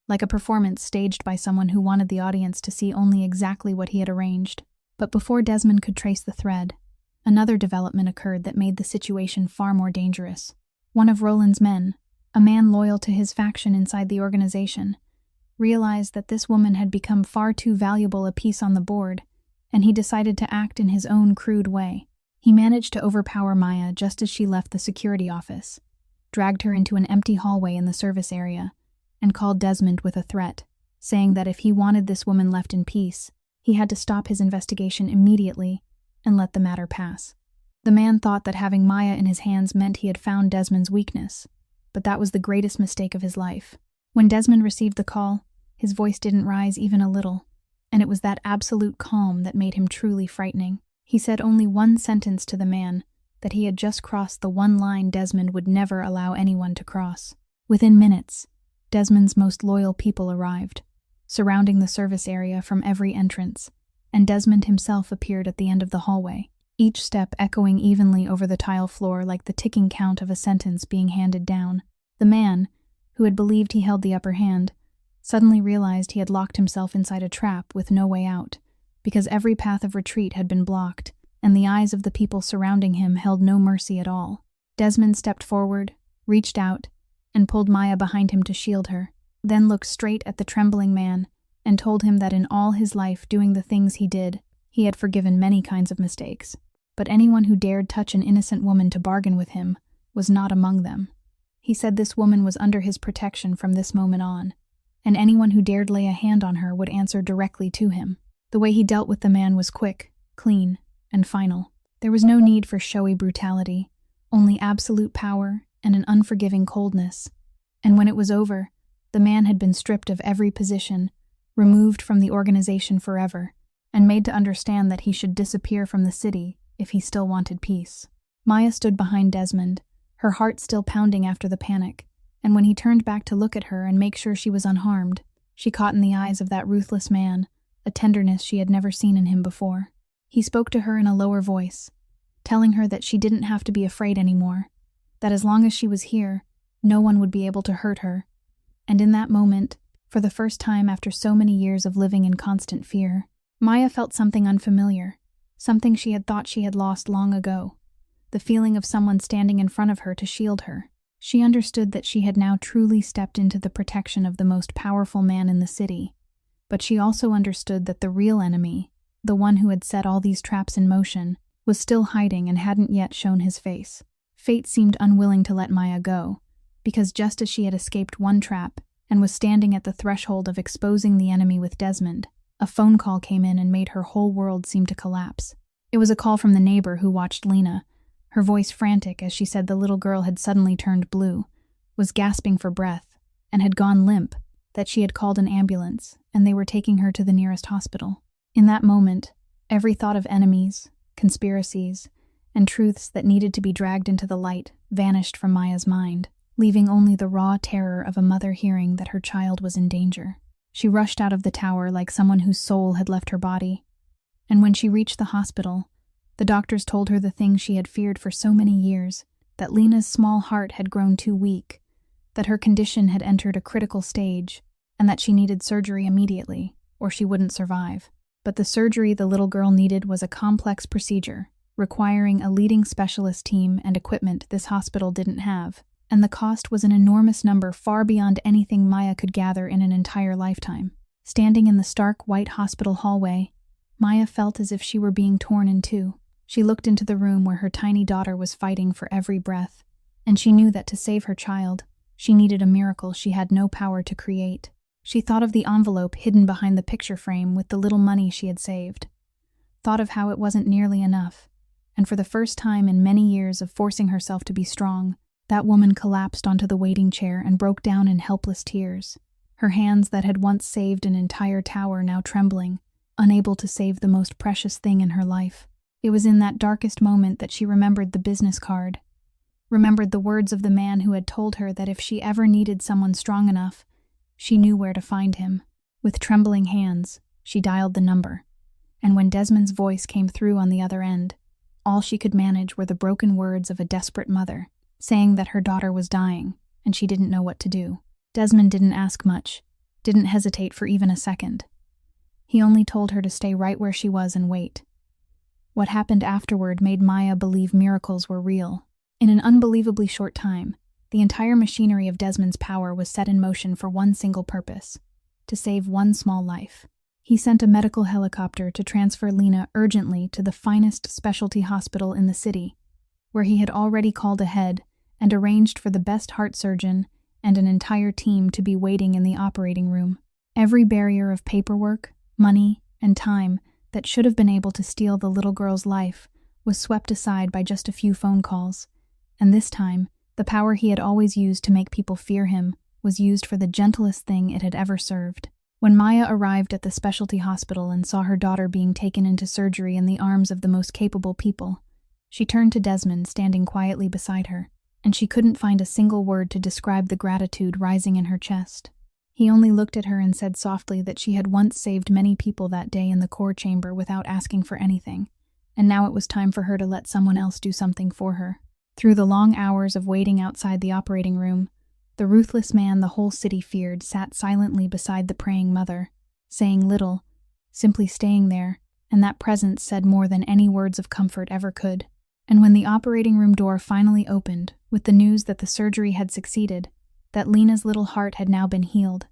like a performance staged by someone who wanted the audience to see only exactly what he had arranged. But before Desmond could trace the thread, another development occurred that made the situation far more dangerous. One of Roland's men, a man loyal to his faction inside the organization, realized that this woman had become far too valuable a piece on the board, and he decided to act in his own crude way. He managed to overpower Maya just as she left the security office, dragged her into an empty hallway in the service area, and called Desmond with a threat, saying that if he wanted this woman left in peace, he had to stop his investigation immediately and let the matter pass. The man thought that having Maya in his hands meant he had found Desmond's weakness, but that was the greatest mistake of his life. When Desmond received the call, his voice didn't rise even a little, and it was that absolute calm that made him truly frightening. He said only one sentence to the man, that he had just crossed the one line Desmond would never allow anyone to cross. Within minutes, Desmond's most loyal people arrived, surrounding the service area from every entrance, and Desmond himself appeared at the end of the hallway, each step echoing evenly over the tile floor like the ticking count of a sentence being handed down. The man, who had believed he held the upper hand, suddenly realized he had locked himself inside a trap with no way out, because every path of retreat had been blocked, and the eyes of the people surrounding him held no mercy at all. Desmond stepped forward, reached out, and pulled Maya behind him to shield her, then looked straight at the trembling man and told him that in all his life doing the things he did, he had forgiven many kinds of mistakes, but anyone who dared touch an innocent woman to bargain with him was not among them. He said this woman was under his protection from this moment on, and anyone who dared lay a hand on her would answer directly to him. The way he dealt with the man was quick, clean, and final. There was no need for showy brutality, only absolute power and an unforgiving coldness. And when it was over, the man had been stripped of every position, removed from the organization forever, and made to understand that he should disappear from the city if he still wanted peace. Maya stood behind Desmond, her heart still pounding after the panic, and when he turned back to look at her and make sure she was unharmed, she caught in the eyes of that ruthless man a tenderness she had never seen in him before. He spoke to her in a lower voice, telling her that she didn't have to be afraid anymore, that as long as she was here, no one would be able to hurt her. And in that moment, for the first time after so many years of living in constant fear, Maya felt something unfamiliar, something she had thought she had lost long ago, the feeling of someone standing in front of her to shield her. She understood that she had now truly stepped into the protection of the most powerful man in the city, But she also understood that the real enemy, the one who had set all these traps in motion, was still hiding and hadn't yet shown his face. Fate seemed unwilling to let Maya go, because just as she had escaped one trap and was standing at the threshold of exposing the enemy with Desmond, a phone call came in and made her whole world seem to collapse. It was a call from the neighbor who watched Lena, her voice frantic as she said the little girl had suddenly turned blue, was gasping for breath, and had gone limp, that she had called an ambulance, and they were taking her to the nearest hospital. In that moment, every thought of enemies, conspiracies, and truths that needed to be dragged into the light vanished from Maya's mind, leaving only the raw terror of a mother hearing that her child was in danger. She rushed out of the tower like someone whose soul had left her body, and when she reached the hospital, the doctors told her the thing she had feared for so many years, that Lena's small heart had grown too weak, that her condition had entered a critical stage, and that she needed surgery immediately, or she wouldn't survive. But the surgery the little girl needed was a complex procedure, requiring a leading specialist team and equipment this hospital didn't have, and the cost was an enormous number far beyond anything Maya could gather in an entire lifetime. Standing in the stark white hospital hallway, Maya felt as if she were being torn in two. She looked into the room where her tiny daughter was fighting for every breath, and she knew that to save her child, she needed a miracle she had no power to create. She thought of the envelope hidden behind the picture frame with the little money she had saved, thought of how it wasn't nearly enough, and for the first time in many years of forcing herself to be strong, that woman collapsed onto the waiting chair and broke down in helpless tears, her hands that had once saved an entire tower now trembling, unable to save the most precious thing in her life. It was in that darkest moment that she remembered the business card, remembered the words of the man who had told her that if she ever needed someone strong enough, she knew where to find him. With trembling hands, she dialed the number, and when Desmond's voice came through on the other end, all she could manage were the broken words of a desperate mother, saying that her daughter was dying, and she didn't know what to do. Desmond didn't ask much, didn't hesitate for even a second. He only told her to stay right where she was and wait. What happened afterward made Maya believe miracles were real. In an unbelievably short time, the entire machinery of Desmond's power was set in motion for one single purpose: to save one small life. He sent a medical helicopter to transfer Lena urgently to the finest specialty hospital in the city, where he had already called ahead and arranged for the best heart surgeon and an entire team to be waiting in the operating room. Every barrier of paperwork, money, and time that should have been able to steal the little girl's life was swept aside by just a few phone calls, and this time, the power he had always used to make people fear him was used for the gentlest thing it had ever served. When Maya arrived at the specialty hospital and saw her daughter being taken into surgery in the arms of the most capable people, she turned to Desmond standing quietly beside her, and she couldn't find a single word to describe the gratitude rising in her chest. He only looked at her and said softly that she had once saved many people that day in the core chamber without asking for anything, and now it was time for her to let someone else do something for her. Through the long hours of waiting outside the operating room, the ruthless man the whole city feared sat silently beside the praying mother, saying little, simply staying there, and that presence said more than any words of comfort ever could. And when the operating room door finally opened, with the news that the surgery had succeeded, that Lena's little heart had now been healed,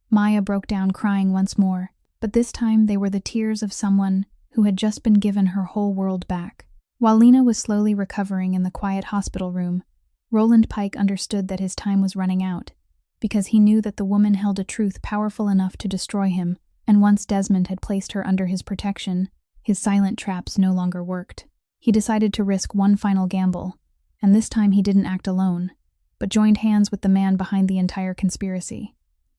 Maya broke down crying once more, but this time they were the tears of someone who had just been given her whole world back. While Lena was slowly recovering in the quiet hospital room, Roland Pike understood that his time was running out, because he knew that the woman held a truth powerful enough to destroy him, and once Desmond had placed her under his protection, his silent traps no longer worked. He decided to risk one final gamble, and this time he didn't act alone, but joined hands with the man behind the entire conspiracy,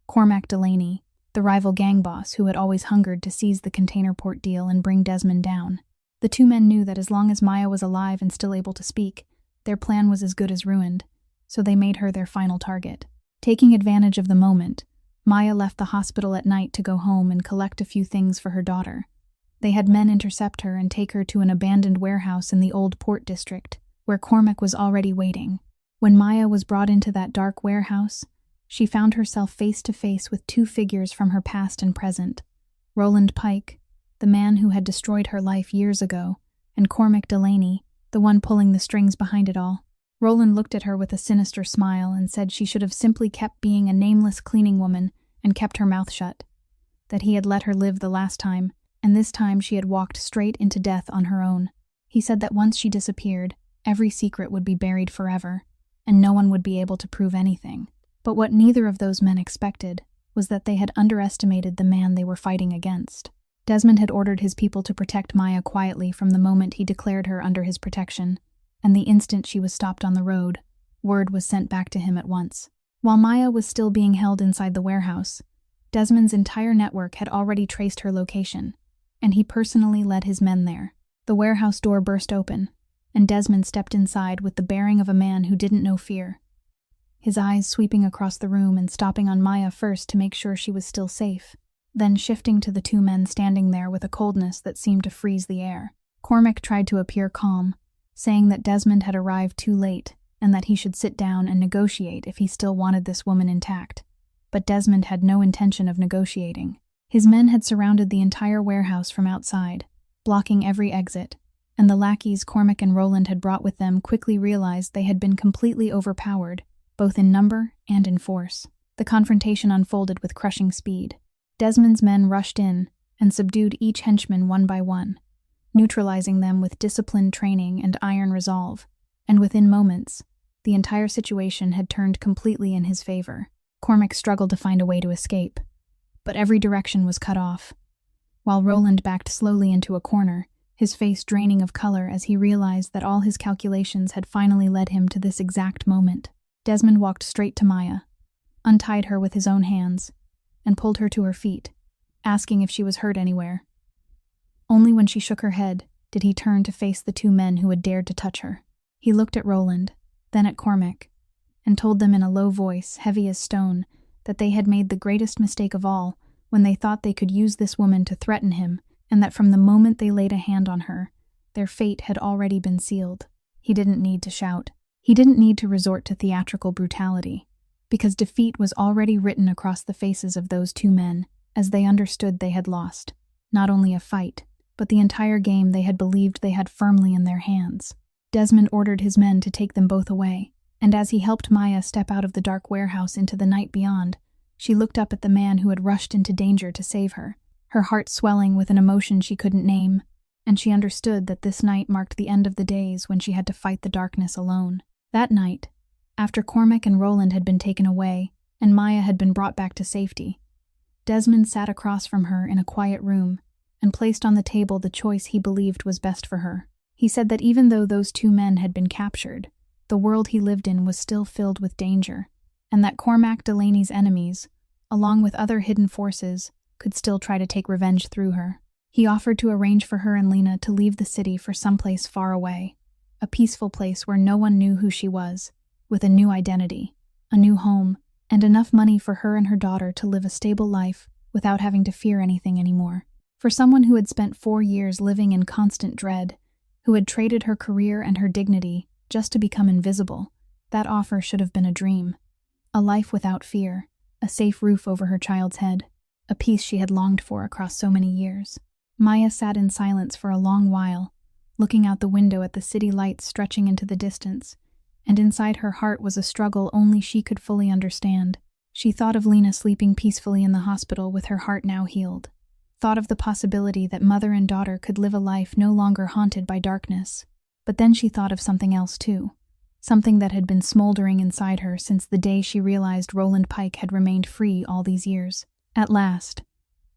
Cormac Delaney, the rival gang boss who had always hungered to seize the container port deal and bring Desmond down. The two men knew that as long as Maya was alive and still able to speak, their plan was as good as ruined, so they made her their final target. Taking advantage of the moment, Maya left the hospital at night to go home and collect a few things for her daughter. They had men intercept her and take her to an abandoned warehouse in the old port district, where Cormac was already waiting. When Maya was brought into that dark warehouse, she found herself face to face with two figures from her past and present: Roland Pike, the man who had destroyed her life years ago, and Cormac Delaney, the one pulling the strings behind it all. Roland looked at her with a sinister smile and said she should have simply kept being a nameless cleaning woman and kept her mouth shut. that he had let her live the last time, and this time she had walked straight into death on her own. He said that once she disappeared, every secret would be buried forever, and no one would be able to prove anything. But what neither of those men expected was that they had underestimated the man they were fighting against. Desmond had ordered his people to protect Maya quietly from the moment he declared her under his protection, and the instant she was stopped on the road, word was sent back to him at once. While Maya was still being held inside the warehouse, Desmond's entire network had already traced her location, and he personally led his men there. The warehouse door burst open, and Desmond stepped inside with the bearing of a man who didn't know fear, his eyes sweeping across the room and stopping on Maya first to make sure she was still safe, then shifting to the two men standing there with a coldness that seemed to freeze the air. Cormac tried to appear calm, saying that Desmond had arrived too late and that he should sit down and negotiate if he still wanted this woman intact. But Desmond had no intention of negotiating. His men had surrounded the entire warehouse from outside, blocking every exit, and the lackeys Cormac and Roland had brought with them quickly realized they had been completely overpowered, both in number and in force. The confrontation unfolded with crushing speed. Desmond's men rushed in and subdued each henchman one by one, neutralizing them with disciplined training and iron resolve, and within moments, the entire situation had turned completely in his favor. Cormac struggled to find a way to escape, but every direction was cut off, while Roland backed slowly into a corner, his face draining of color as he realized that all his calculations had finally led him to this exact moment. Desmond walked straight to Maya, untied her with his own hands, and pulled her to her feet, asking if she was hurt anywhere. Only when she shook her head did he turn to face the two men who had dared to touch her. He looked at Roland, then at Cormac, and told them in a low voice, heavy as stone, that they had made the greatest mistake of all when they thought they could use this woman to threaten him, and that from the moment they laid a hand on her, their fate had already been sealed. He didn't need to shout. He didn't need to resort to theatrical brutality, because defeat was already written across the faces of those two men, as they understood they had lost, not only a fight, but the entire game they had believed they had firmly in their hands. Desmond ordered his men to take them both away, and as he helped Maya step out of the dark warehouse into the night beyond, she looked up at the man who had rushed into danger to save her, her heart swelling with an emotion she couldn't name, and she understood that this night marked the end of the days when she had to fight the darkness alone. That night, after Cormac and Roland had been taken away, and Maya had been brought back to safety, Desmond sat across from her in a quiet room and placed on the table the choice he believed was best for her. He said that even though those two men had been captured, the world he lived in was still filled with danger, and that Cormac Delaney's enemies, along with other hidden forces, could still try to take revenge through her. He offered to arrange for her and Lena to leave the city for someplace far away, a peaceful place where no one knew who she was, with a new identity, a new home, and enough money for her and her daughter to live a stable life without having to fear anything anymore. For someone who had spent 4 years living in constant dread, who had traded her career and her dignity just to become invisible, that offer should have been a dream. A life without fear, a safe roof over her child's head, a peace she had longed for across so many years. Maya sat in silence for a long while, looking out the window at the city lights stretching into the distance, and inside her heart was a struggle only she could fully understand. She thought of Lena sleeping peacefully in the hospital with her heart now healed, thought of the possibility that mother and daughter could live a life no longer haunted by darkness. But then she thought of something else too, something that had been smoldering inside her since the day she realized Roland Pike had remained free all these years. At last,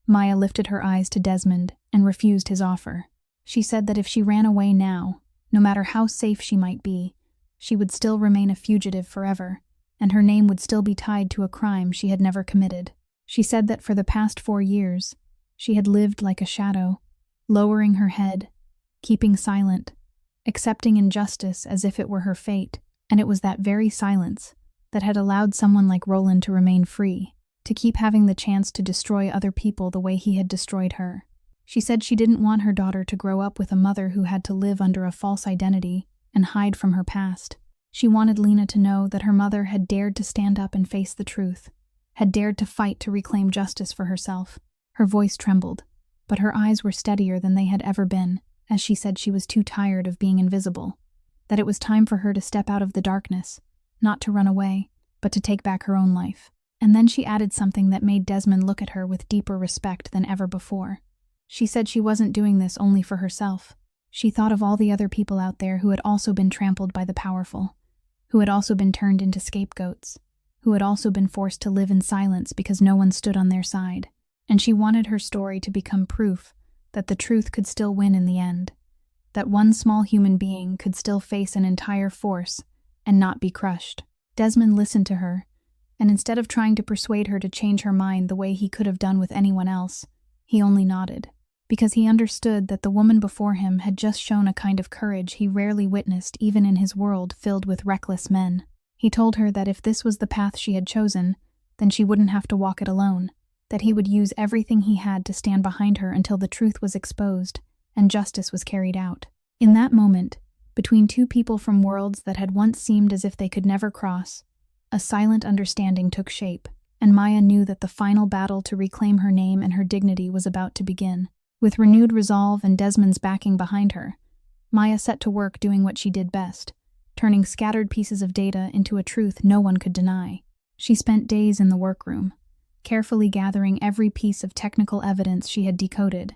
Maya lifted her eyes to Desmond and refused his offer. She said that if she ran away now, no matter how safe she might be, she would still remain a fugitive forever, and her name would still be tied to a crime she had never committed. She said that for the past 4 years, she had lived like a shadow, lowering her head, keeping silent, accepting injustice as if it were her fate, and it was that very silence that had allowed someone like Roland to remain free, to keep having the chance to destroy other people the way he had destroyed her. She said she didn't want her daughter to grow up with a mother who had to live under a false identity and hide from her past. She wanted Lena to know that her mother had dared to stand up and face the truth, had dared to fight to reclaim justice for herself. Her voice trembled, but her eyes were steadier than they had ever been, as she said she was too tired of being invisible, that it was time for her to step out of the darkness, not to run away, but to take back her own life. And then she added something that made Desmond look at her with deeper respect than ever before. She said she wasn't doing this only for herself. She thought of all the other people out there who had also been trampled by the powerful, who had also been turned into scapegoats, who had also been forced to live in silence because no one stood on their side. And she wanted her story to become proof that the truth could still win in the end, that one small human being could still face an entire force and not be crushed. Desmond listened to her, and instead of trying to persuade her to change her mind the way he could have done with anyone else, he only nodded, because he understood that the woman before him had just shown a kind of courage he rarely witnessed even in his world filled with reckless men. He told her that if this was the path she had chosen, then she wouldn't have to walk it alone, that he would use everything he had to stand behind her until the truth was exposed and justice was carried out. In that moment, between two people from worlds that had once seemed as if they could never cross, a silent understanding took shape, and Maya knew that the final battle to reclaim her name and her dignity was about to begin. With renewed resolve and Desmond's backing behind her, Maya set to work doing what she did best, turning scattered pieces of data into a truth no one could deny. She spent days in the workroom, carefully gathering every piece of technical evidence she had decoded,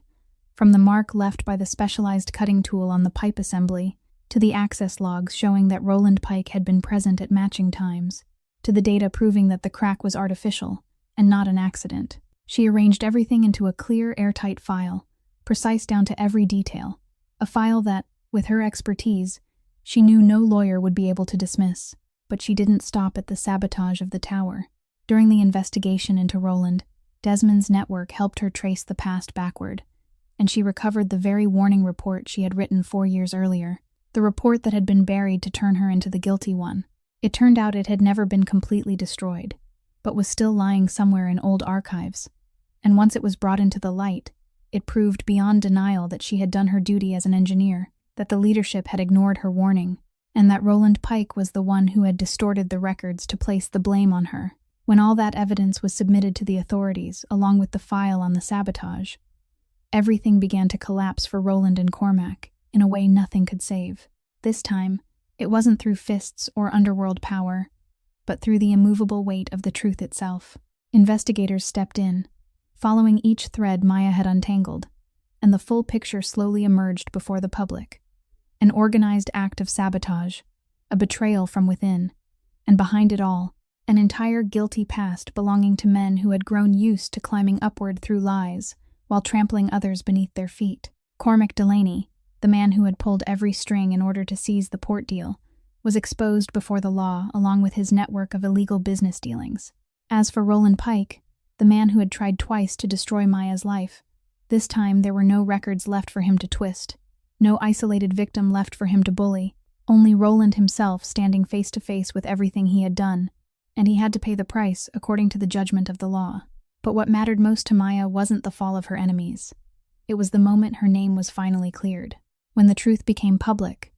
from the mark left by the specialized cutting tool on the pipe assembly, to the access logs showing that Roland Pike had been present at matching times, to the data proving that the crack was artificial and not an accident. She arranged everything into a clear, airtight file, precise down to every detail, a file that, with her expertise, she knew no lawyer would be able to dismiss. But she didn't stop at the sabotage of the tower. During the investigation into Roland, Desmond's network helped her trace the past backward, and she recovered the very warning report she had written 4 years earlier, the report that had been buried to turn her into the guilty one. It turned out it had never been completely destroyed, but was still lying somewhere in old archives, and once it was brought into the light, it proved beyond denial that she had done her duty as an engineer, that the leadership had ignored her warning, and that Roland Pike was the one who had distorted the records to place the blame on her. When all that evidence was submitted to the authorities, along with the file on the sabotage, everything began to collapse for Roland and Cormac in a way nothing could save. This time, it wasn't through fists or underworld power, but through the immovable weight of the truth itself. Investigators stepped in, following each thread Maya had untangled, and the full picture slowly emerged before the public. An organized act of sabotage, a betrayal from within, and behind it all, an entire guilty past belonging to men who had grown used to climbing upward through lies while trampling others beneath their feet. Cormac Delaney, the man who had pulled every string in order to seize the port deal, was exposed before the law along with his network of illegal business dealings. As for Roland Pike, the man who had tried twice to destroy Maya's life, this time there were no records left for him to twist, no isolated victim left for him to bully, only Roland himself standing face to face with everything he had done, and he had to pay the price according to the judgment of the law. But what mattered most to Maya wasn't the fall of her enemies. It was the moment her name was finally cleared. When the truth became public,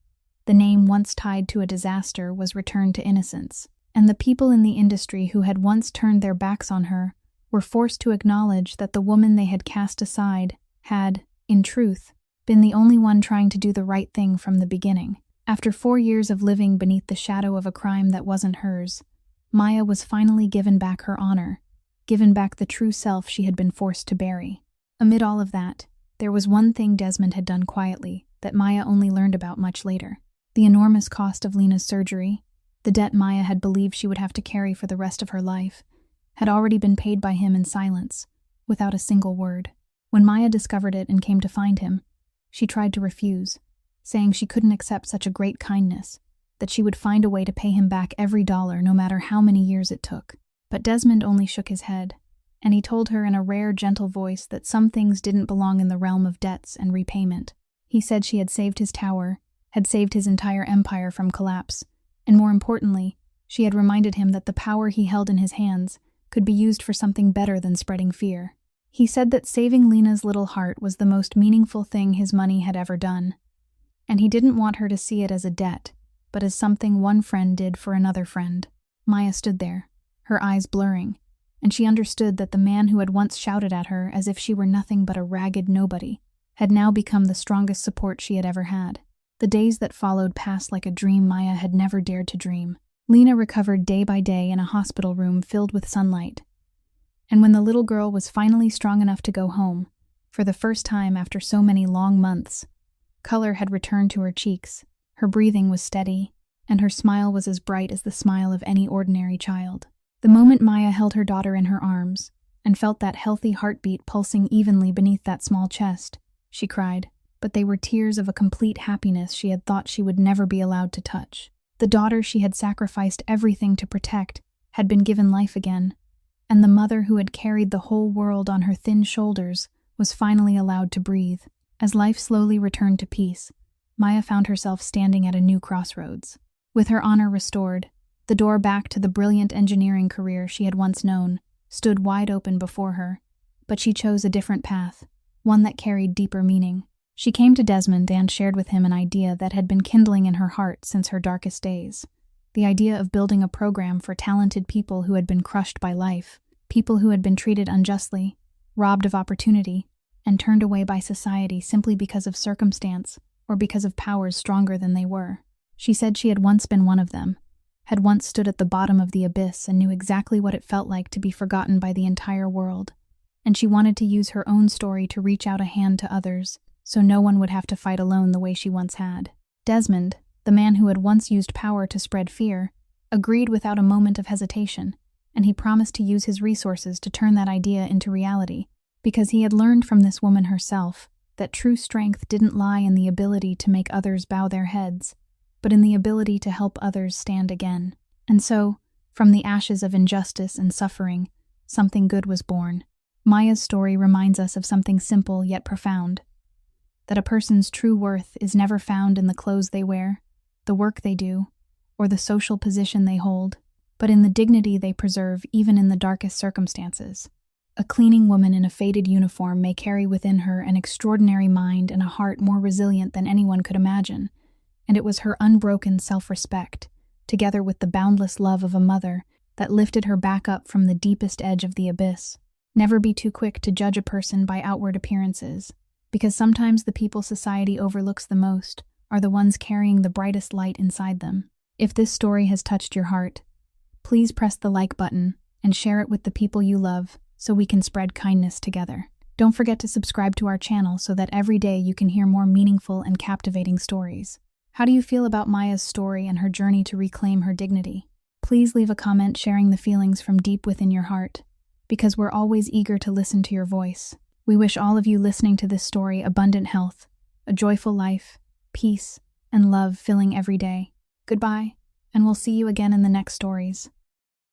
the name once tied to a disaster was returned to innocence, and the people in the industry who had once turned their backs on her were forced to acknowledge that the woman they had cast aside had, in truth, been the only one trying to do the right thing from the beginning. After 4 years of living beneath the shadow of a crime that wasn't hers, Maya was finally given back her honor, given back the true self she had been forced to bury. Amid all of that, there was one thing Desmond had done quietly that Maya only learned about much later. The enormous cost of Lena's surgery, the debt Maya had believed she would have to carry for the rest of her life, had already been paid by him in silence, without a single word. When Maya discovered it and came to find him, she tried to refuse, saying she couldn't accept such a great kindness, that she would find a way to pay him back every dollar no matter how many years it took. But Desmond only shook his head, and he told her in a rare, gentle voice that some things didn't belong in the realm of debts and repayment. He said she had saved his tower, had saved his entire empire from collapse, and more importantly, she had reminded him that the power he held in his hands could be used for something better than spreading fear. He said that saving Lena's little heart was the most meaningful thing his money had ever done, and he didn't want her to see it as a debt, but as something one friend did for another friend. Maya stood there, her eyes blurring, and she understood that the man who had once shouted at her as if she were nothing but a ragged nobody had now become the strongest support she had ever had. The days that followed passed like a dream Maya had never dared to dream. Lena recovered day by day in a hospital room filled with sunlight. And when the little girl was finally strong enough to go home, for the first time after so many long months, color had returned to her cheeks, her breathing was steady, and her smile was as bright as the smile of any ordinary child. The moment Maya held her daughter in her arms, and felt that healthy heartbeat pulsing evenly beneath that small chest, she cried, but they were tears of a complete happiness she had thought she would never be allowed to touch. The daughter she had sacrificed everything to protect had been given life again, and the mother who had carried the whole world on her thin shoulders was finally allowed to breathe. As life slowly returned to peace, Maya found herself standing at a new crossroads. With her honor restored, the door back to the brilliant engineering career she had once known stood wide open before her, but she chose a different path, one that carried deeper meaning. She came to Desmond and shared with him an idea that had been kindling in her heart since her darkest days. The idea of building a program for talented people who had been crushed by life, people who had been treated unjustly, robbed of opportunity, and turned away by society simply because of circumstance or because of powers stronger than they were. She said she had once been one of them, had once stood at the bottom of the abyss and knew exactly what it felt like to be forgotten by the entire world, and she wanted to use her own story to reach out a hand to others, so no one would have to fight alone the way she once had. Desmond, the man who had once used power to spread fear, agreed without a moment of hesitation, and he promised to use his resources to turn that idea into reality, because he had learned from this woman herself that true strength didn't lie in the ability to make others bow their heads, but in the ability to help others stand again. And so, from the ashes of injustice and suffering, something good was born. Maya's story reminds us of something simple yet profound, that a person's true worth is never found in the clothes they wear, the work they do, or the social position they hold, but in the dignity they preserve even in the darkest circumstances. A cleaning woman in a faded uniform may carry within her an extraordinary mind and a heart more resilient than anyone could imagine, and it was her unbroken self-respect, together with the boundless love of a mother, that lifted her back up from the deepest edge of the abyss. Never be too quick to judge a person by outward appearances, because sometimes the people society overlooks the most are the ones carrying the brightest light inside them. If this story has touched your heart, please press the like button and share it with the people you love so we can spread kindness together. Don't forget to subscribe to our channel so that every day you can hear more meaningful and captivating stories. How do you feel about Maya's story and her journey to reclaim her dignity? Please leave a comment sharing the feelings from deep within your heart, because we're always eager to listen to your voice. We wish all of you listening to this story abundant health, a joyful life, peace, and love filling every day. Goodbye, and we'll see you again in the next stories.